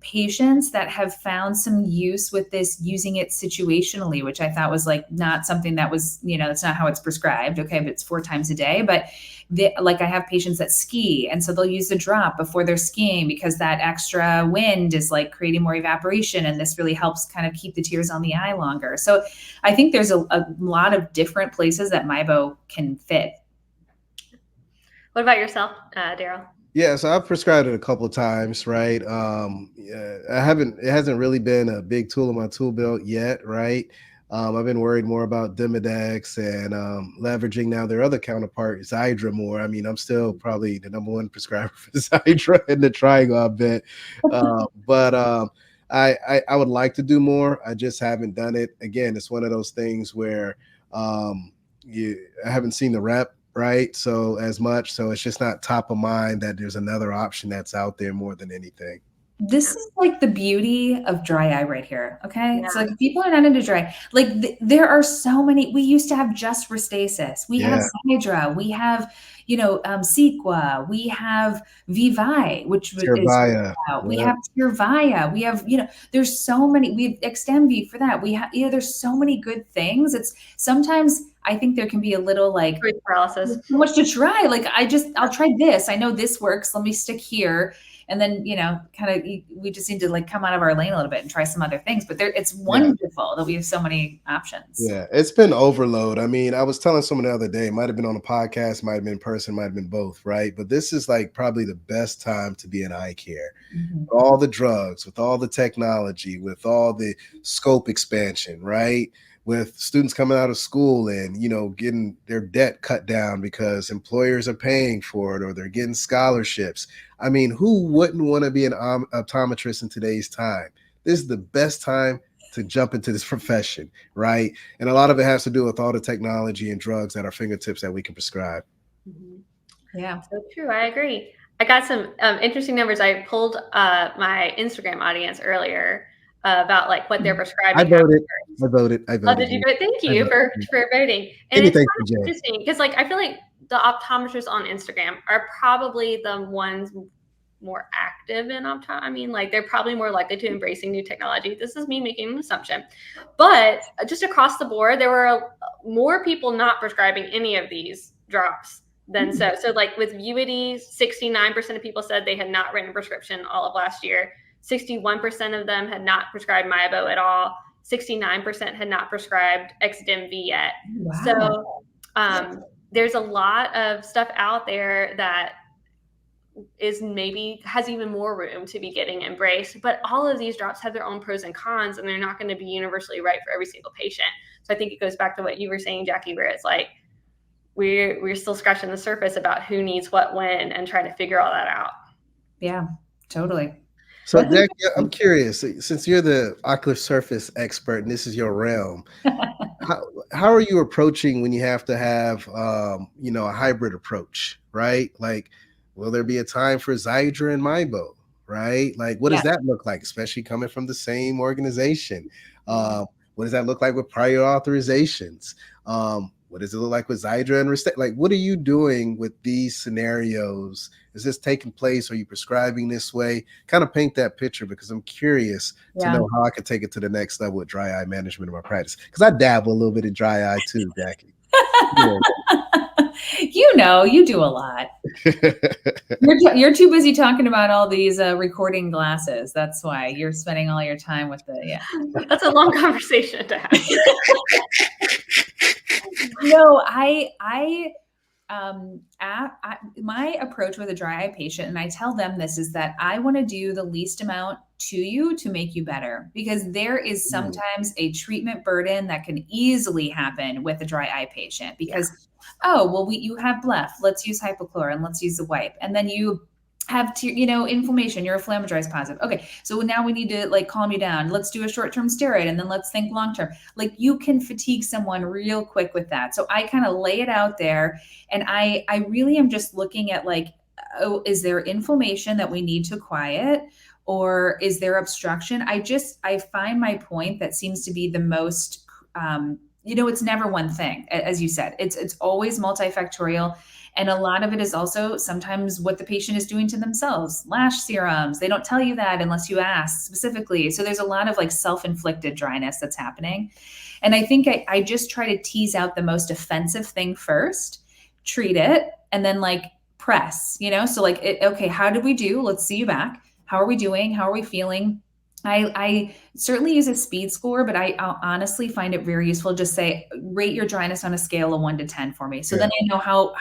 patients that have found some use with this, using it situationally, which I thought was like not something that was, that's not how it's prescribed. Okay. But it's 4 times a day. But I have patients that ski, and so they'll use the drop before they're skiing because that extra wind is like creating more evaporation. And this really helps kind of keep the tears on the eye longer. So I think there's a lot of different places that MIEBO can fit. What about yourself, Darryl? Yeah, so I've prescribed it a couple of times, right? It hasn't really been a big tool in my tool belt yet, right? I've been worried more about Demodex and leveraging now their other counterpart, XZERVAY, more. I mean, I'm still probably the number 1 prescriber for XZERVAY in the triangle, I bet. But I would like to do more. I just haven't done it. Again, it's one of those things where I haven't seen the rep, right? So as much, so it's just not top of mind that there's another option that's out there more than anything. This is like the beauty of dry eye right here. Okay. Yeah. So like, if people are not into dry, like there are so many. We used to have just Restasis. We have Hydra. We have, Sequa. We have Vivi, which is we have XZERVAY. We have, there's so many. We have XDEMVY for that. We have, there's so many good things. It's sometimes I think there can be a little like paralysis. So much to try. Like I'll try this. I know this works. Let me stick here. And then, we just need to like come out of our lane a little bit and try some other things. But it's wonderful that we have so many options. Yeah, it's been overload. I mean, I was telling someone the other day, it might have been on a podcast, might have been in person, might have been both, right? But this is like probably the best time to be in eye care. Mm-hmm. With all the drugs, with all the technology, with all the scope expansion, right? with students coming out of school and, you know, getting their debt cut down because employers are paying for it or they're getting scholarships. I mean, who wouldn't want to be an optometrist in today's time? This is the best time to jump into this profession, right? And a lot of it has to do with all the technology and drugs at our fingertips that we can prescribe. Yeah. So true. I agree. I got some interesting numbers. I pulled my Instagram audience earlier about like what they're prescribing. I voted. Oh, did you vote? Thank you for voting. And Anything it's kind of interesting because like I feel like the optometrists on Instagram are probably the ones more active in optometry. I mean, like they're probably more likely to embracing new technology. This is me making an assumption, but just across the board, there were more people not prescribing any of these drops than so. So like with Vuity, 69% of people said they had not written a prescription all of last year. 61% of them had not prescribed MIEBO at all. 69% had not prescribed XDEMVY yet. Wow. So there's a lot of stuff out there that is maybe has even more room to be getting embraced, but all of these drops have their own pros and cons, and they're not going to be universally right for every single patient. So I think it goes back to what you were saying, Jackie, where it's like we're still scratching the surface about who needs what when and trying to figure all that out. Yeah, totally. So Jackie, I'm curious, since you're the ocular surface expert and this is your realm, how are you approaching when you have to have you know, a hybrid approach, right? Like, will there be a time for XIZERVAY and MIEBO, right? Like, what does that look like, especially coming from the same organization? What does that look like with prior authorizations? What does it look like with XIZERVAY and RESTAY? Like, what are you doing with these scenarios? Is this taking place? Are you prescribing this way? Kind of paint that picture, because I'm curious to know how I can take it to the next level with dry eye management in my practice. Because I dabble a little bit in dry eye too, Jackie. You know, you do a lot. You're too busy talking about all these recording glasses. That's why you're spending all your time with the, That's a long conversation to have. No, my approach with a dry eye patient, and I tell them this, is that I want to do the least amount to you to make you better, because there is sometimes a treatment burden that can easily happen with a dry eye patient because, oh, well, you have bleph, let's use hypochlor and let's use the wipe. And then you have inflammation, your inflammatory is positive. Okay, so now we need to like calm you down. Let's do a short-term steroid and then let's think long-term. Like, you can fatigue someone real quick with that. So I kind of lay it out there, and I really am just looking at like, oh, is there inflammation that we need to quiet, or is there obstruction? I find my point that seems to be the most, it's never one thing, as you said. It's always multifactorial. And a lot of it is also sometimes what the patient is doing to themselves. Lash serums, they don't tell you that unless you ask specifically. So there's a lot of like self-inflicted dryness that's happening. And I think I just try to tease out the most offensive thing first, treat it, and then like press, So like, okay, how did we do? Let's see you back. How are we doing? How are we feeling? I certainly use a speed score, but I'll honestly find it very useful. Just say, rate your dryness on a scale of 1 to 10 for me. So then I know how,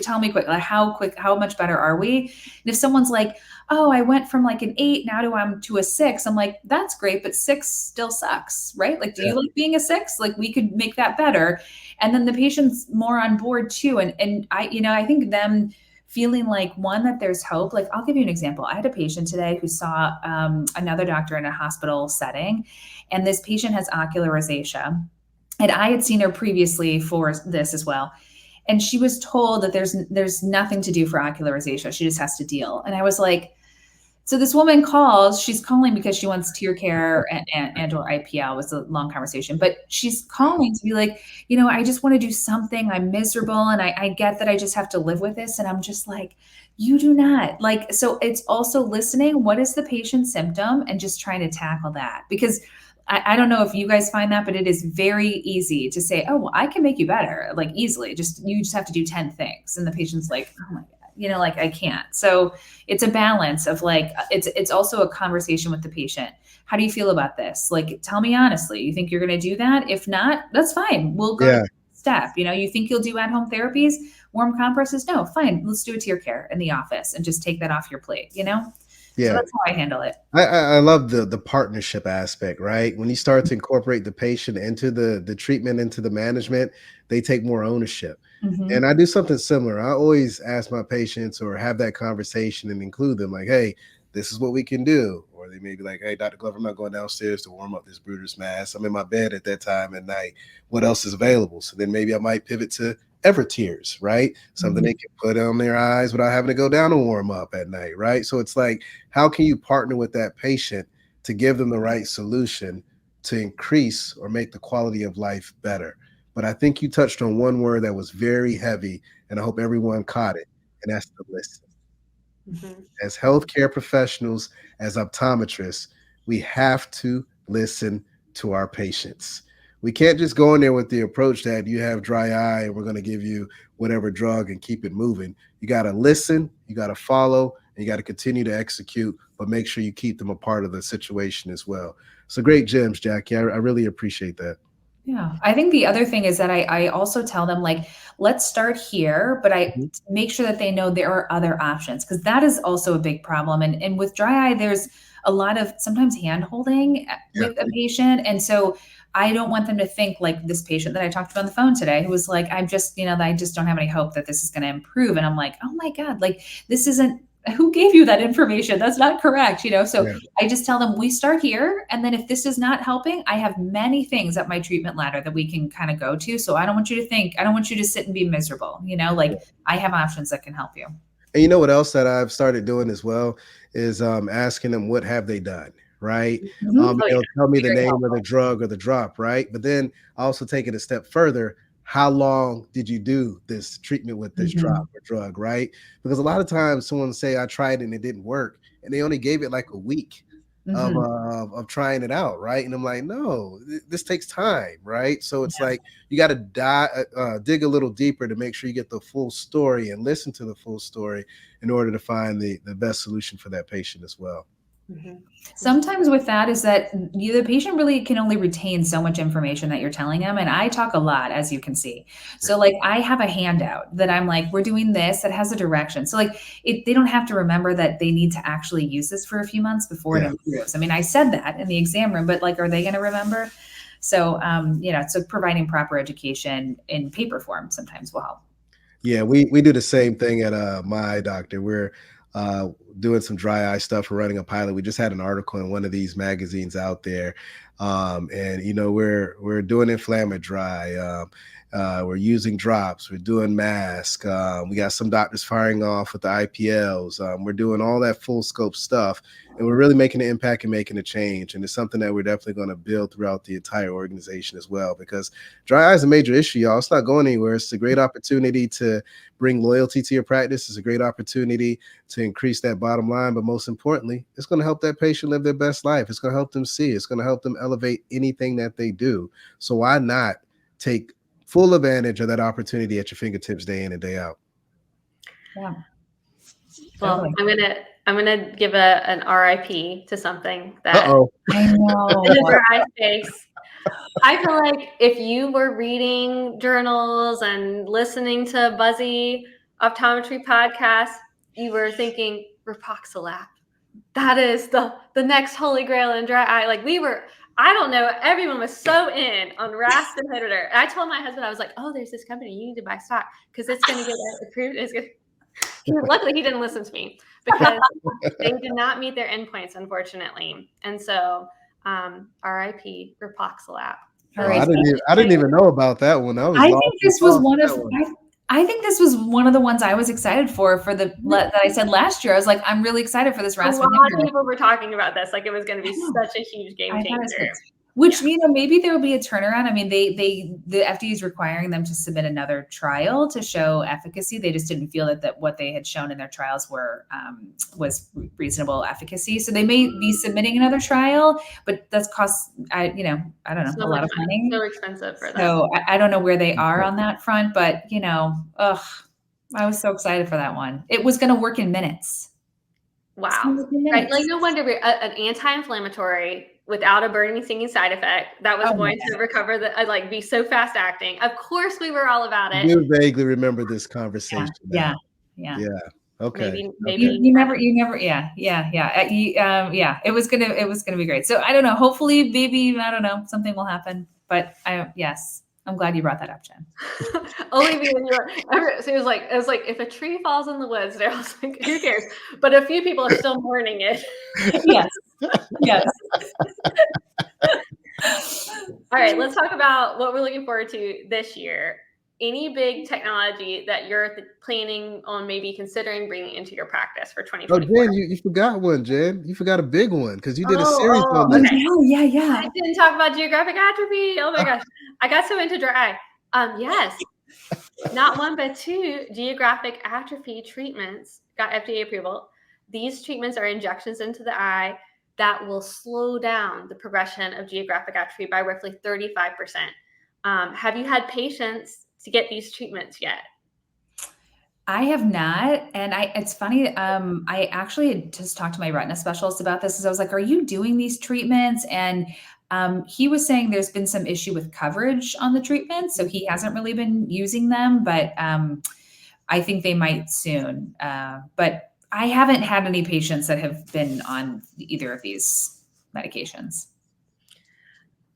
tell me quick, like how much better are we? And if someone's like, oh, I went from like an 8 now to a 6, I'm like, that's great, but 6 still sucks, right? Like, do you like being a 6? Like, we could make that better. And then the patient's more on board too. And I think them feeling like, one, that there's hope. Like, I'll give you an example. I had a patient today who saw another doctor in a hospital setting, and this patient has ocular rosacea. And I had seen her previously for this as well. And she was told that there's nothing to do for ocular rosacea. She just has to deal. And I was like, so this woman calls, she's calling because she wants tear care and or IPL. Was a long conversation, but she's calling to be like, I just want to do something. I'm miserable. And I get that I just have to live with this. And I'm just like, you do not. Like, so it's also listening. What is the patient's symptom? And just trying to tackle that. Because I don't know if you guys find that, but it is very easy to say, oh, well, I can make you better, like easily. You just have to do 10 things. And the patient's like, oh my God, like I can't. So it's a balance of like, it's also a conversation with the patient. How do you feel about this? Like, tell me honestly, you think you're going to do that? If not, that's fine. We'll go to the next step. You think you'll do at-home therapies, warm compresses? No, fine. Let's do a tear care in the office and just take that off your plate, So Yeah. that's how I handle it. I love the partnership aspect, right? When you start to incorporate the patient into the treatment, into the management, they take more ownership. Mhm. And I do something similar. I always ask my patients or have that conversation and include them like, hey, this is what we can do. Or they may be like, hey, Dr. Glover, I'm not going downstairs to warm up this Bruder's mass. I'm in my bed at that time at night. What else is available? So then maybe I might pivot to Evertears, right? Something Mhm. they can put on their eyes without having to go down and warm up at night, right? So it's like, how can you partner with that patient to give them the right solution to increase or make the quality of life better? But I think you touched on one word that was very heavy, and I hope everyone caught it, and that's the listen. Mhm. As healthcare professionals, as optometrists, we have to listen to our patients. We can't just go in there with the approach that you have dry eye and we're going to give you whatever drug and keep it moving. You got to listen, you got to follow, and you got to continue to execute, but make sure you keep them a part of the situation as well. So great gems, Jackie. I really appreciate that. Yeah. I think the other thing is that I also tell them, like, let's start here, but I Mhm. make sure that they know there are other options, because that is also a big problem. And with dry eye, there's a lot of sometimes hand holding Yeah. with a patient. And so I don't want them to think like this patient that I talked to on the phone today, who was like, I'm just, I just don't have any hope that this is going to improve. And I'm like, oh my God, like this isn't, who gave you that information? That's not correct, So Yeah. I just tell them we start here. And then if this is not helping, I have many things up my treatment ladder that we can kind of go to. So I don't want you to think, I don't want you to sit and be miserable, like I have options that can help you. And you know what else that I've started doing as well is asking them what have they done, right? Mhm. Oh, yeah. They'll tell me the Very name of the helpful. drug or the drop, right? But then I also take it a step further. How long did you do this treatment with this drop Mhm. or drug, right? Because a lot of times someone say I tried it and it didn't work, and they only gave it like a week Mhm. of trying it out, right? And I'm like, no, this takes time, right? So it's like you got to dig a little deeper to make sure you get the full story and listen to the full story in order to find the best solution for that patient as well. Mhm. Sometimes with that is that the patient really can only retain so much information that you're telling them. And I talk a lot, as you can see. So like I have a handout that I'm like, we're doing this, that has a direction. So like they don't have to remember that they need to actually use this for a few months before it Yeah. improves. I mean, I said that in the exam room, but like, are they going to remember? So, so providing proper education in paper form sometimes will help. Yeah, we do the same thing at my eye doctor. We're doing some dry eye stuff. We're running a pilot. We just had an article in one of these magazines out there, and we're doing inflammatory dry. We're using drops. We're doing mask. We got some doctors firing off with the IPLs. We're doing all that full scope stuff, and we're really making an impact and making a change. And it's something that we're definitely going to build throughout the entire organization as well, because dry eye is a major issue, y'all. It's not going anywhere. It's a great opportunity to bring loyalty to your practice. It's a great opportunity to increase that bottom line. But most importantly, it's going to help that patient live their best life. It's going to help them see. It's going to help them elevate anything that they do. So why not take full advantage of that opportunity at your fingertips day in and day out? Yeah. Well, Totally. I'm gonna give an RIP to something that Uh-oh. I know. in the dry space. I feel like if you were reading journals and listening to buzzy optometry podcasts, you were thinking Repoxalap. That is the next holy grail in dry eye. Like we were, I don't know, everyone was so in on Rast inhibitor. I told my husband, I was like, oh, there's this company, you need to buy stock because it's going to get approved. Luckily, he didn't listen to me because they did not meet their endpoints, unfortunately. And so, RIP Repoxalap. All Oh, right. I didn't even know about that one. I was I lost think in this was sauce one with of that one. I think this was one of the ones I was excited for that I said last year. I was like, I'm really excited for this A RAS lot of inhibitor. people were talking about this, like it was going to be I know. such a huge game I thought changer. it was, which maybe there will be a turnaround. I mean, the FDA is requiring them to submit another trial to show efficacy. They just didn't feel that what they had shown in their trials was reasonable efficacy. So they may be submitting another trial, but that's cost I don't know, So a much lot of money, money. so expensive for them. So I don't know where they are on that front, but I was so excited for that one. It was going to work in minutes. Wow. Right. Like no wonder an anti-inflammatory without a burning, stinging side effect that was going to recover be so fast acting. Of course we were all about I it. do vaguely remember this conversation now. Yeah. Yeah. Okay. Maybe You never, yeah. It was gonna be great. So I don't know. Hopefully, maybe I don't know, something will happen. But yes, I'm glad you brought that up, Jen. Only because so it was like if a tree falls in the woods, they're also like, who cares? But a few people are still mourning it. Yes. Yes. All right, let's talk about what we're looking forward to this year. Any big technology that you're planning on maybe considering bringing into your practice for Oh, 2024? Jen, you forgot one, Jen. You forgot a big one because you did a series on Okay. this. Yeah. I didn't talk about geographic atrophy. Oh my gosh. I got so into dry eye. Yes. Not one, but two geographic atrophy treatments got FDA approval. These treatments are injections into the eye that will slow down the progression of geographic atrophy by roughly 35%. Have you had patients to get these treatments yet? I have not. And it's funny. I actually had just talked to my retina specialist about this. Because I was like, are you doing these treatments? And he was saying there's been some issue with coverage on the treatment. So he hasn't really been using them, but I think they might soon. But I haven't had any patients that have been on either of these medications.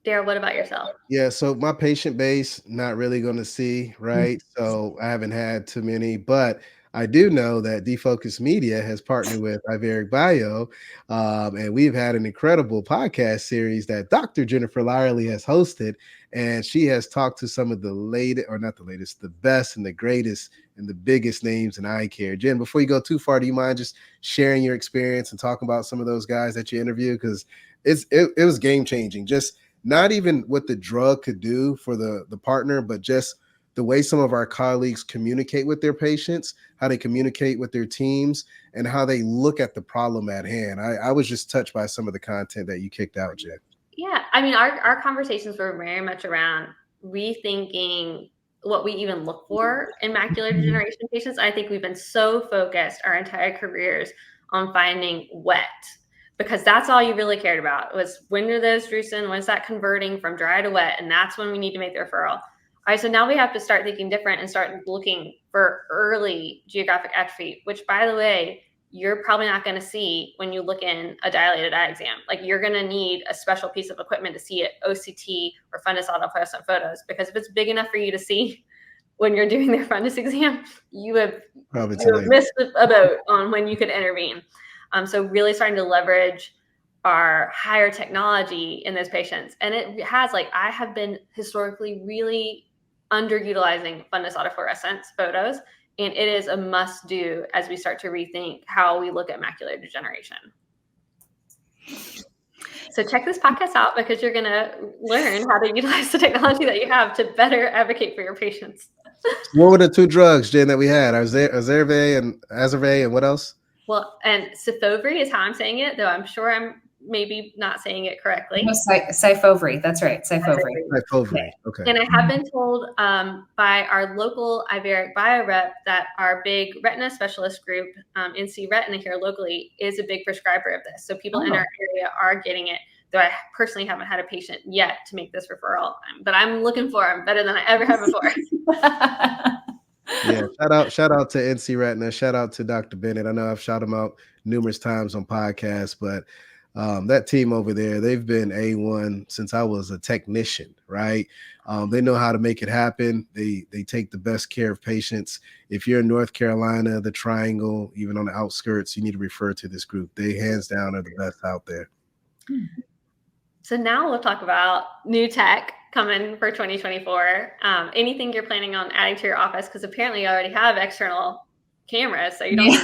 Darryl, what about yourself? Yeah, so my patient base, not really going to see, right? So I haven't had too many, but I do know that Defocus Media has partnered with IZERVAY, and we've had an incredible podcast series that Dr. Jennifer Lyerly has hosted, and she has talked to some of the latest, or not the latest, the best and the greatest and the biggest names in eye care. Jen, before you go too far, do you mind just sharing your experience and talking about some of those guys that you interviewed? Because it was game changing. Just not even what the drug could do for the partner, but just the way some of our colleagues communicate with their patients, how they communicate with their teams, and how they look at the problem at hand. I was just touched by some of the content that you kicked out, Jen. Yeah, I mean, our conversations were very much around rethinking what we even look for in macular degeneration patients. I think we've been so focused our entire careers on finding wet, because that's all you really cared about was when are those drusen, when's that converting from dry to wet, and that's when we need to make the referral. All right, so now we have to start thinking different and start looking for early geographic atrophy, which, by the way, you're probably not going to see when you look in a dilated eye exam. Like, you're going to need a special piece of equipment to see it, OCT or fundus autofluorescent photos, because if it's big enough for you to see when you're doing their fundus exam, you have missed a boat on when you could intervene. So really starting to leverage our higher technology in those patients. And it has, like, I have been historically really underutilizing fundus autofluorescence photos, and it is a must do as we start to rethink how we look at macular degeneration. So check this podcast out, because you're going to learn how to utilize the technology that you have to better advocate for your patients. What were the two drugs, Jen, that we had? IZERVAY and what else? Well, and SYFOVRE is how I'm saying it, though I'm sure I'm maybe not saying it correctly. No, SYFOVRE. That's right. SYFOVRE. Okay. And I have been told by our local Iveric bio rep that our big retina specialist group, NC Retina here locally, is a big prescriber of this. So people in our area are getting it, though I personally haven't had a patient yet to make this referral. But I'm looking for them better than I ever have before. Yeah, shout out to NC Retina. Shout out to Dr. Bennett. I know I've shouted him out numerous times on podcasts, but that team over there, they've been A1 since I was a technician, right? They know how to make it happen. They take the best care of patients. If you're in North Carolina, the Triangle, even on the outskirts, you need to refer to this group. They hands down are the best out there. So now we'll talk about new tech coming for 2024. Anything you're planning on adding to your office? Because apparently you already have external cameras, so you don't need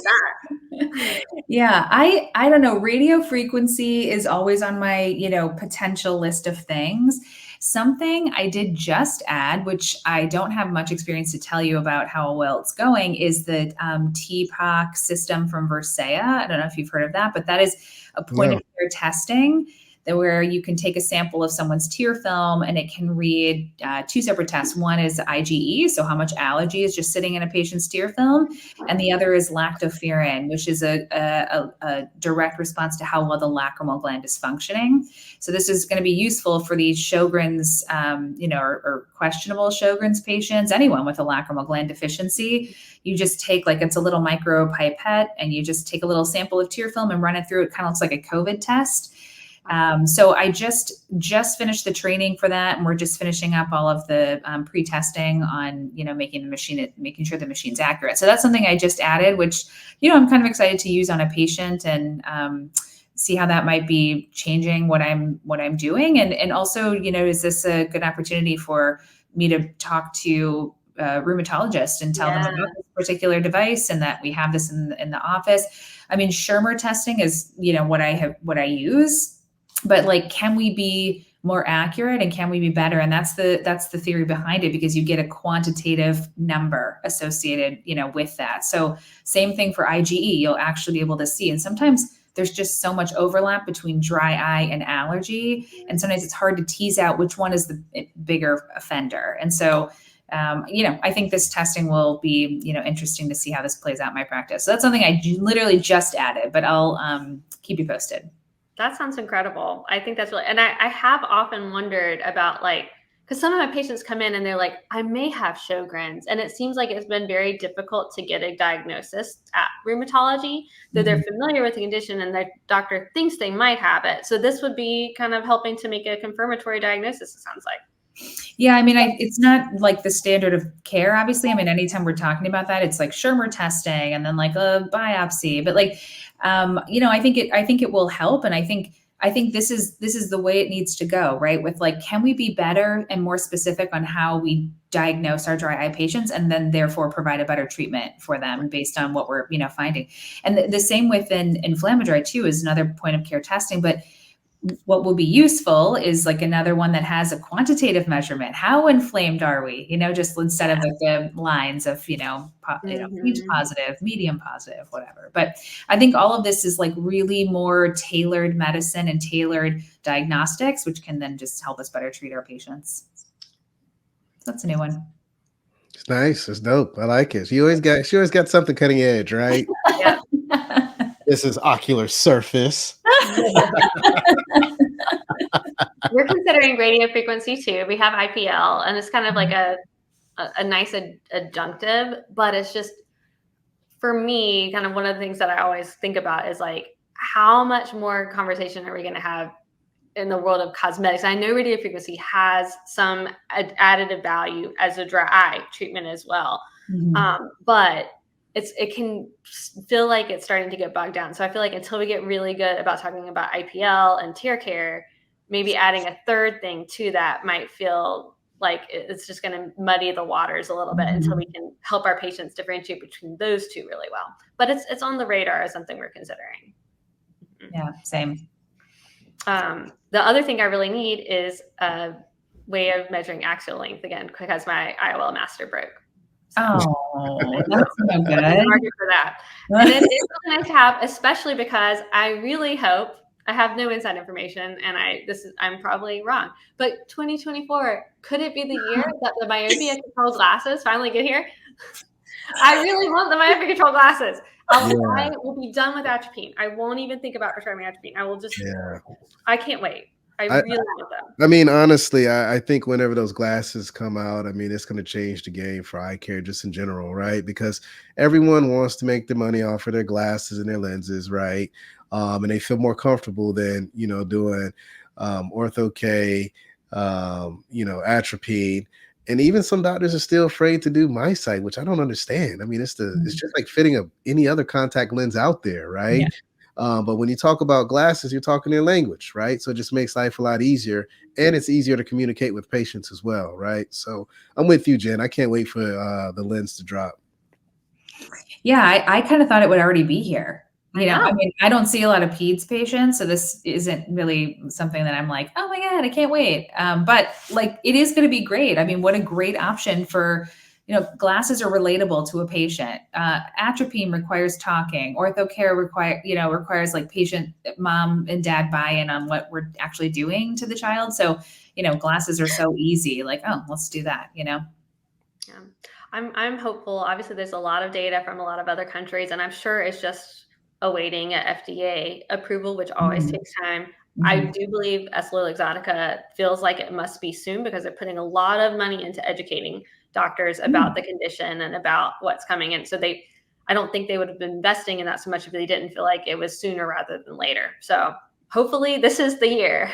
that. Yeah, I don't know. Radio frequency is always on my, potential list of things. Something I did just add, which I don't have much experience to tell you about how well it's going, is the TPOC system from Versea. I don't know if you've heard of that, but that is a point of care testing where you can take a sample of someone's tear film and it can read 2 separate tests. One is IgE, so how much allergy is just sitting in a patient's tear film, and the other is lactoferrin, which is a direct response to how well the lacrimal gland is functioning. So this is going to be useful for these Sjogren's, or questionable Sjogren's patients, anyone with a lacrimal gland deficiency. You just take, like, it's a little micro pipette, and you just take a little sample of tear film and run it through. It kind of looks like a COVID test. So I just finished the training for that, and we're just finishing up all of the pre-testing on, making sure the machine's accurate. So that's something I just added, which, I'm kind of excited to use on a patient and see how that might be changing what I'm doing. And also, is this a good opportunity for me to talk to rheumatologist and tell them about this particular device and that we have this in the office. I mean, Schirmer testing is, what I use, but, like, can we be more accurate and can we be better? And that's the theory behind it, because you get a quantitative number associated, with that. So same thing for IgE, you'll actually be able to see. And sometimes there's just so much overlap between dry eye and allergy. And sometimes it's hard to tease out which one is the bigger offender. And so, I think this testing will be, interesting to see how this plays out in my practice. So that's something I literally just added, but I'll keep you posted. That sounds incredible. I think that's really, and I have often wondered about, like, because some of my patients come in and they're like, I may have Sjogren's. And it seems like it's been very difficult to get a diagnosis at rheumatology, though they're familiar with the condition and their doctor thinks they might have it. So this would be kind of helping to make a confirmatory diagnosis, it sounds like. Yeah, I mean, it's not like the standard of care, obviously. I mean, anytime we're talking about that, it's like Schirmer testing and then like a biopsy. But, like, I think it will help, and I think this is the way it needs to go, right? With, like, can we be better and more specific on how we diagnose our dry eye patients, and then therefore provide a better treatment for them based on what we're finding. And the same with inflammatory too is another point of care testing, but what will be useful is, like, another one that has a quantitative measurement. How inflamed are we? Just instead of, like, the lines of, huge positive, medium positive, whatever. But I think all of this is, like, really more tailored medicine and tailored diagnostics, which can then just help us better treat our patients. So that's a new one. It's nice. It's dope. I like it. She always got something cutting edge, right? Yeah. This is ocular surface. We're considering radio frequency too. We have IPL, and it's kind of like a nice adjunctive, but it's just, for me, kind of one of the things that I always think about is, like, how much more conversation are we going to have in the world of cosmetics? I know radio frequency has some additive value as a dry eye treatment as well, but it can feel like it's starting to get bogged down. So I feel like until we get really good about talking about IPL and tear care, maybe adding a third thing to that might feel like it's just going to muddy the waters a little bit until we can help our patients differentiate between those two really well. But it's on the radar as something we're considering. Yeah, same. The other thing I really need is a way of measuring axial length again, because my IOL master broke. Oh, that's so good. Market for that. And it is really nice to have, especially because I really hope, I have no inside information, and I'm probably wrong, but 2024, could it be the year that the myopia control glasses finally get here? I really want the myopia control glasses. I will be done with atropine. I won't even think about prescribing atropine. I will just, I can't wait. I really want them. I mean, honestly, I think whenever those glasses come out, I mean, it's going to change the game for eye care just in general, right? Because everyone wants to make the money off of their glasses and their lenses, right? And they feel more comfortable than, doing ortho-K, atropine. And even some doctors are still afraid to do MiSight, which I don't understand. I mean, it's just like fitting any other contact lens out there, right? Yeah. But when you talk about glasses, you're talking their language, right? So it just makes life a lot easier, and it's easier to communicate with patients as well, right? So I'm with you, Jen. I can't wait for the lens to drop. Yeah, I kind of thought it would already be here. I mean, I don't see a lot of peds patients, so this isn't really something that I'm like, oh my God, I can't wait. But, like, it is going to be great. I mean, what a great option for glasses are relatable to a patient. Atrophy requires talking. Ortho care requires like patient, mom and dad buy-in on what we're actually doing to the child. So, glasses are so easy. Like, oh, let's do that. Yeah. I'm hopeful. Obviously, there's a lot of data from a lot of other countries, and I'm sure it's just awaiting a FDA approval, which always takes time. I do believe Essilor-Luxottica feels like it must be soon because they're putting a lot of money into educating doctors about the condition and about what's coming in. So I don't think they would have been investing in that so much if they didn't feel like it was sooner rather than later. So hopefully this is the year.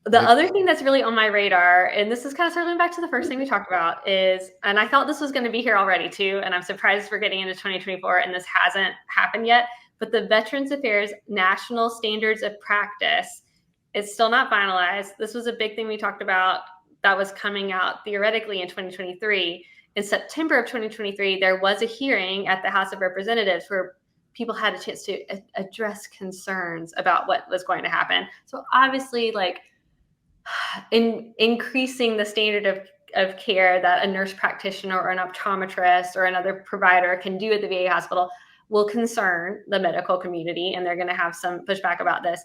The other thing that's really on my radar, and this is kind of circling back to the first thing we talked about, is, and I thought this was going to be here already too, and I'm surprised we're getting into 2024 and this hasn't happened yet, but the Veterans Affairs National Standards of Practice is still not finalized. This was a big thing we talked about that was coming out theoretically in 2023. In September of 2023, there was a hearing at the House of Representatives where people had a chance to address concerns about what was going to happen. So obviously, like, in increasing the standard of care that a nurse practitioner or an optometrist or another provider can do at the VA hospital will concern the medical community, and they're going to have some pushback about this.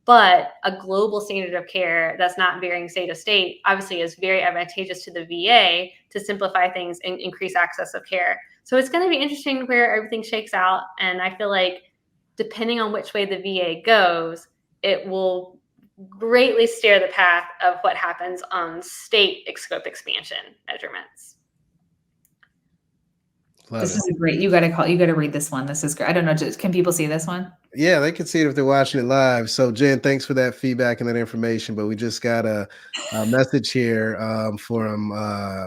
But a global standard of care that's not varying state to state obviously is very advantageous to the VA to simplify things and increase access of care. So it's going to be interesting where everything shakes out. And I feel like depending on which way the VA goes, it will greatly steer the path of what happens on state scope expansion measurements. This is great. You got to read this one. This is great. I don't know. Can people see this one? Yeah, they can see it if they're watching it live. So Jen, thanks for that feedback and that information. But we just got a message here from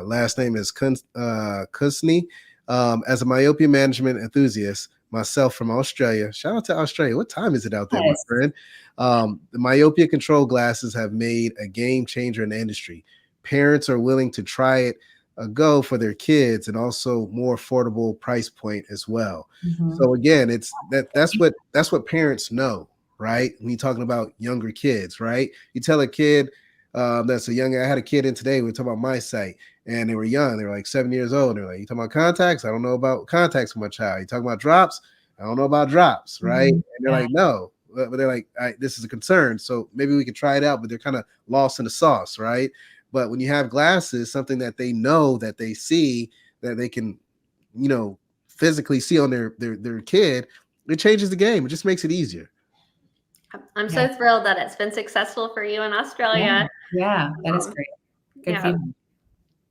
last name is Kusni. As a myopia management enthusiast, myself from Australia. Shout out to Australia. What time is it out there, my friend? The myopia control glasses have made a game changer in the industry. Parents are willing to try it a go for their kids, and also more affordable price point as well. So again, it's that's what parents know, right? When you're talking about younger kids, right? You tell a kid that's a young. I had a kid in today. We were talking about my sight, and they were young. They were like 7 years old. They're like, "You talking about contacts? I don't know about contacts for my child. You talking about drops? I don't know about drops, right?" And they're like, "No," but they're like, "This is a concern. So maybe we can try it out." But they're kind of lost in the sauce, right? But when you have glasses, something that they know, that they see, that they can, physically see on their kid, it changes the game. It just makes it easier. I'm so thrilled that it's been successful for you in Australia. Yeah, that is great. Good feedback.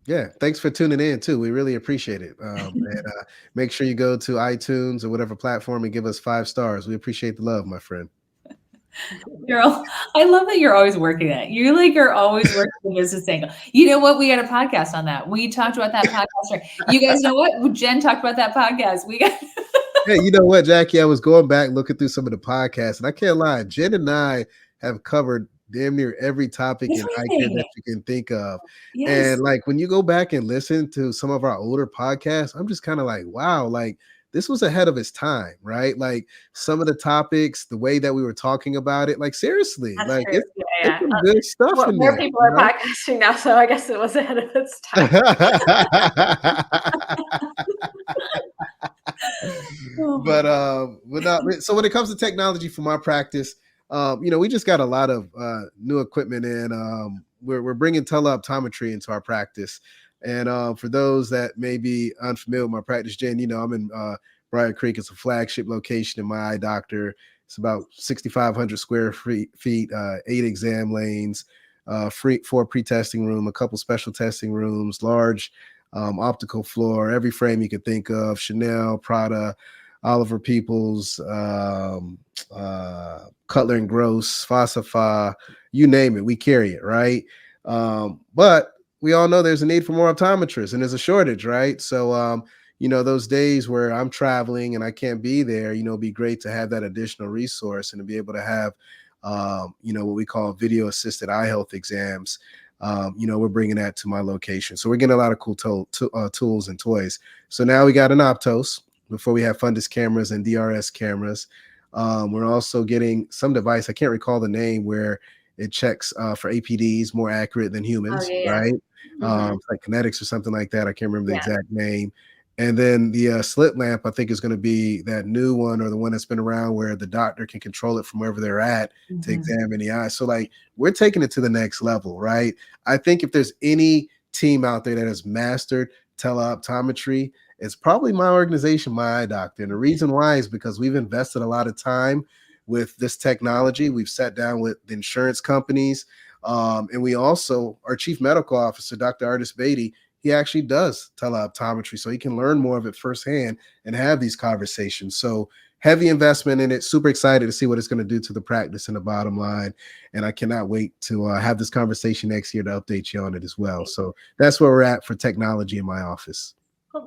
Yeah, thanks for tuning in too. We really appreciate it. And make sure you go to iTunes or whatever platform and give us 5 stars. We appreciate the love, my friend. Girl, I love that you're always working it. You're always working the business angle. You know what? We had a podcast on that. We talked about that podcast. You guys know what? Jen talked about that podcast. Hey, you know what, Jackie? I was going back looking through some of the podcasts, and I can't lie. Jen and I have covered damn near every topic in eye care that you can think of. And like when you go back and listen to some of our older podcasts, I'm just kind of like, wow, like this was ahead of its time, right? Like some of the topics, the way that we were talking about it, like seriously, That's like true. it's some good stuff in more there. people are podcasting now, so I guess it was ahead of its time. So when it comes to technology for my practice, we just got a lot of new equipment in. We're bringing teleoptometry into our practice. And for those that may be unfamiliar with my practice, Jen, I'm in Briar Creek. It's a flagship location in my eye doctor. It's about 6,500 square feet, 8 exam lanes, 4 pre-testing room, a couple special testing rooms, large optical floor, every frame you could think of, Chanel, Prada, Oliver Peoples, Cutler and Gross, Fossifa, you name it, we carry it, right? But we all know there's a need for more optometrists and there's a shortage, right? So, those days where I'm traveling and I can't be there, it'd be great to have that additional resource and to be able to have, what we call video assisted eye health exams. We're bringing that to my location. So we're getting a lot of cool tools and toys. So now we got an Optos before we have fundus cameras and DRS cameras. We're also getting some device, I can't recall the name, where It checks for APDs more accurate than humans, right? It's like kinetics or something like that. I can't remember the exact name. And then the slit lamp, I think, is going to be that new one, or the one that's been around, where the doctor can control it from wherever they're at to examine the eye. So like, we're taking it to the next level, right? I think if there's any team out there that has mastered teleoptometry, it's probably my organization, My Eye Doctor. And the reason why is because we've invested a lot of time with this technology. We've sat down with the insurance companies, and we also, our chief medical officer, Dr. Artis Beatty, he actually does teleoptometry, so he can learn more of it firsthand and have these conversations. So heavy investment in it. Super excited to see what it's going to do to the practice and the bottom line. And I cannot wait to have this conversation next year to update you on it as well. So that's where we're at for technology in my office.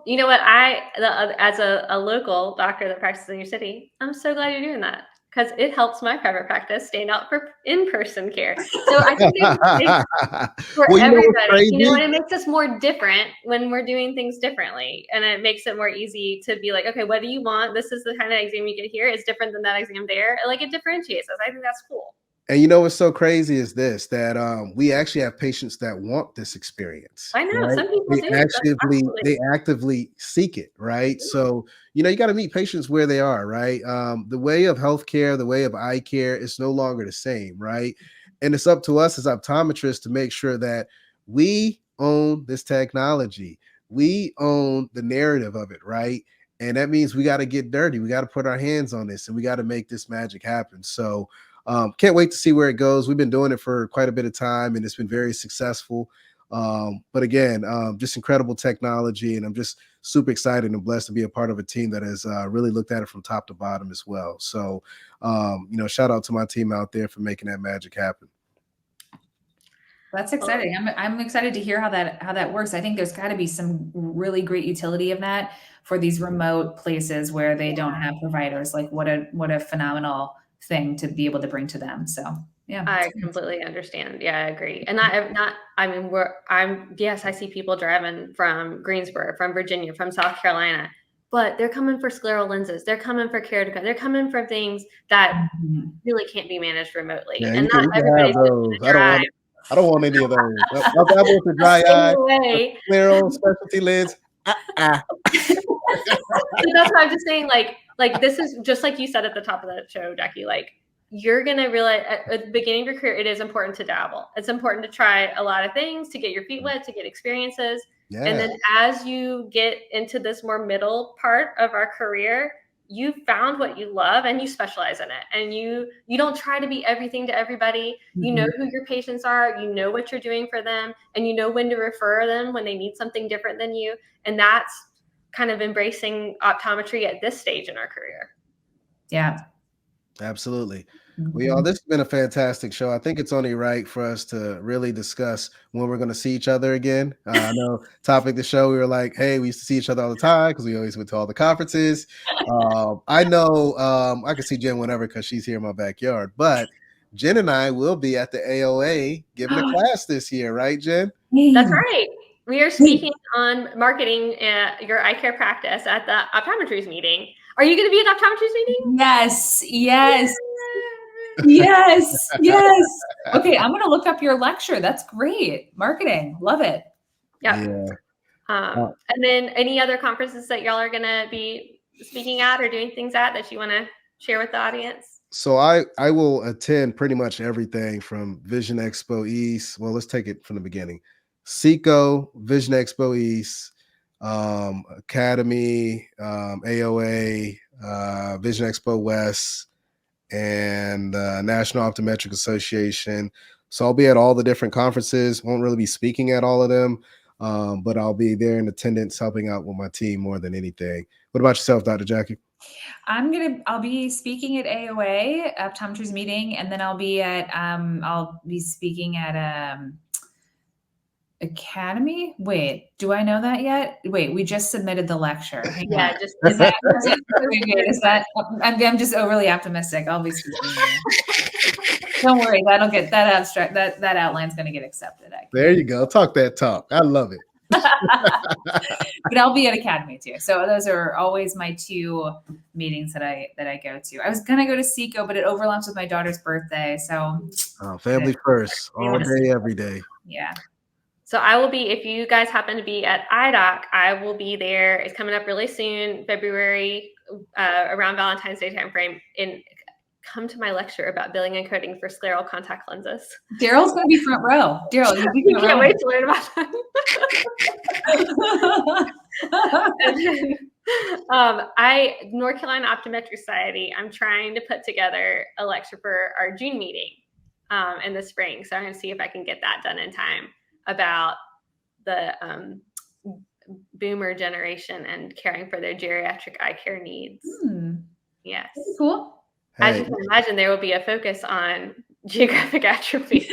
You know what? As a local doctor that practices in your city, I'm so glad you're doing that, because it helps my private practice stand out for in-person care. So I think it's for everybody. You know, and it makes us more different when we're doing things differently. And it makes it more easy to be like, okay, what do you want? This is the kind of exam you get here. It's different than that exam there. Like, it differentiates us. I think that's cool. And you know what's so crazy is this, that we actually have patients that want this experience. I know, right? Some people they actively seek it, right? Yeah. So, you know, you got to meet patients where they are, right? The way of healthcare, the way of eye care is no longer the same, right? And it's up to us as optometrists to make sure that we own this technology. We own the narrative of it, right? And that means we got to get dirty. We got to put our hands on this, and we got to make this magic happen. So can't wait to see where it goes. We've been doing it for quite a bit of time, and it's been very successful. But again, just incredible technology, and I'm just super excited and blessed to be a part of a team that has really looked at it from top to bottom as well. So, you know, shout out to my team out there for making that magic happen. That's exciting. I'm excited to hear how that works. I think there's got to be some really great utility of that for these remote places where they don't have providers. Like, what a phenomenal thing to be able to bring to them. So yeah, I completely understand. Yeah, I agree. And yes, I see people driving from Greensboro, from Virginia, from South Carolina, but they're coming for scleral lenses. They're coming for keratoconus. They're coming for things that really can't be managed remotely. Yeah, and not everybody's going to drive. I don't want any of those. I want the dry eye, scleral, specialty lens. So that's why I'm just saying, like this is just like you said at the top of the show, Jackie, like, you're going to realize at the beginning of your career, it is important to dabble. It's important to try a lot of things, to get your feet wet, to get experiences. Yeah. And then as you get into this more middle part of our career, you found what you love and you specialize in it. And you don't try to be everything to everybody. You know who your patients are, you know what you're doing for them, and you know when to refer them when they need something different than you. And that's kind of embracing optometry at this stage in our career. Yeah, absolutely. Well, y'all, this has been a fantastic show. I think it's only right for us to really discuss when we're going to see each other again. I know topic of the show, we were like, hey, we used to see each other all the time because we always went to all the conferences. I know I can see Jen whenever because she's here in my backyard, but Jen and I will be at the AOA giving a class this year, right, Jen? That's right. We are speaking on marketing your eye care practice at the optometry's meeting. Are you going to be at optometry's meeting? Yes. Yes. Okay, I'm going to look up your lecture. That's great. Marketing. Love it. Yeah. And then any other conferences that y'all are going to be speaking at or doing things at that you want to share with the audience? So I will attend pretty much everything from Vision Expo East. Well, let's take it from the beginning. SECO, Vision Expo East, Academy, AOA, Vision Expo West, and National Optometric Association. So I'll be at all the different conferences. Won't really be speaking at all of them, but I'll be there in attendance, helping out with my team more than anything. What about yourself, Dr. Jackie? I'll be speaking at AOA, Optometry's meeting, and then I'll be speaking at Academy. Wait, do I know that yet? Wait, we just submitted the lecture. Yeah, just I'm just overly optimistic. I'll be speaking there. Don't worry, that'll get that abstract. That outline's going to get accepted. There you go. Talk that talk. I love it. But I'll be at Academy too. So those are always my two meetings that I go to. I was gonna go to Seco, but it overlaps with my daughter's birthday. So family first, all day, every day. Yeah. So I will be, if you guys happen to be at IDOC, I will be there. It's coming up really soon, February, around Valentine's Day timeframe. Come to my lecture about billing and coding for scleral contact lenses. Daryl's going to be front row. Daryl, you can't wait to learn about that. And then, North Carolina Optometry Society, I'm trying to put together a lecture for our June meeting in the spring. So I'm going to see if I can get that done in time about the boomer generation and caring for their geriatric eye care needs. Yes. That's cool. As you can imagine, there will be a focus on geographic atrophy.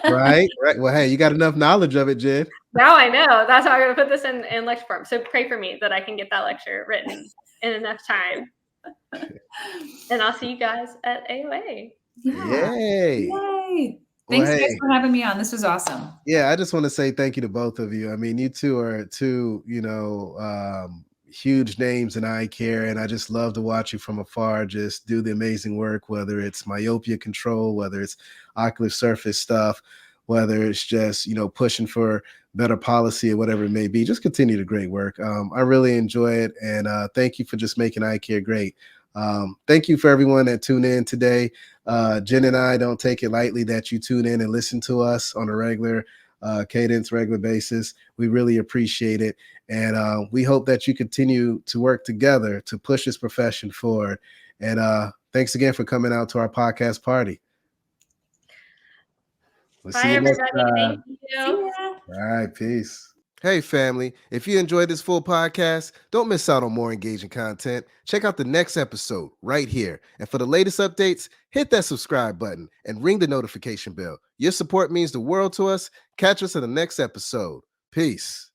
Right. Well, hey, you got enough knowledge of it, Jen. Now I know. That's how I'm going to put this in lecture form. So pray for me that I can get that lecture written in enough time. And I'll see you guys at AOA. Yeah. Yay. Thanks guys for having me on. This was awesome. Yeah, I just want to say thank you to both of you. I mean, you two are two, huge names in eye care, and I just love to watch you from afar just do the amazing work, whether it's myopia control, whether it's ocular surface stuff, whether it's just pushing for better policy or whatever it may be. Just continue the great work. I really enjoy it, and thank you for just making eye care great. Thank you for everyone that tuned in today. Jen and I don't take it lightly that you tune in and listen to us on a regular basis. We really appreciate it. And we hope that you continue to work together to push this profession forward. And thanks again for coming out to our podcast party. We'll see you next time. Thank you. All right, peace. Hey, family, if you enjoyed this full podcast, don't miss out on more engaging content. Check out the next episode right here. And for the latest updates, hit that subscribe button and ring the notification bell. Your support means the world to us. Catch us in the next episode. Peace.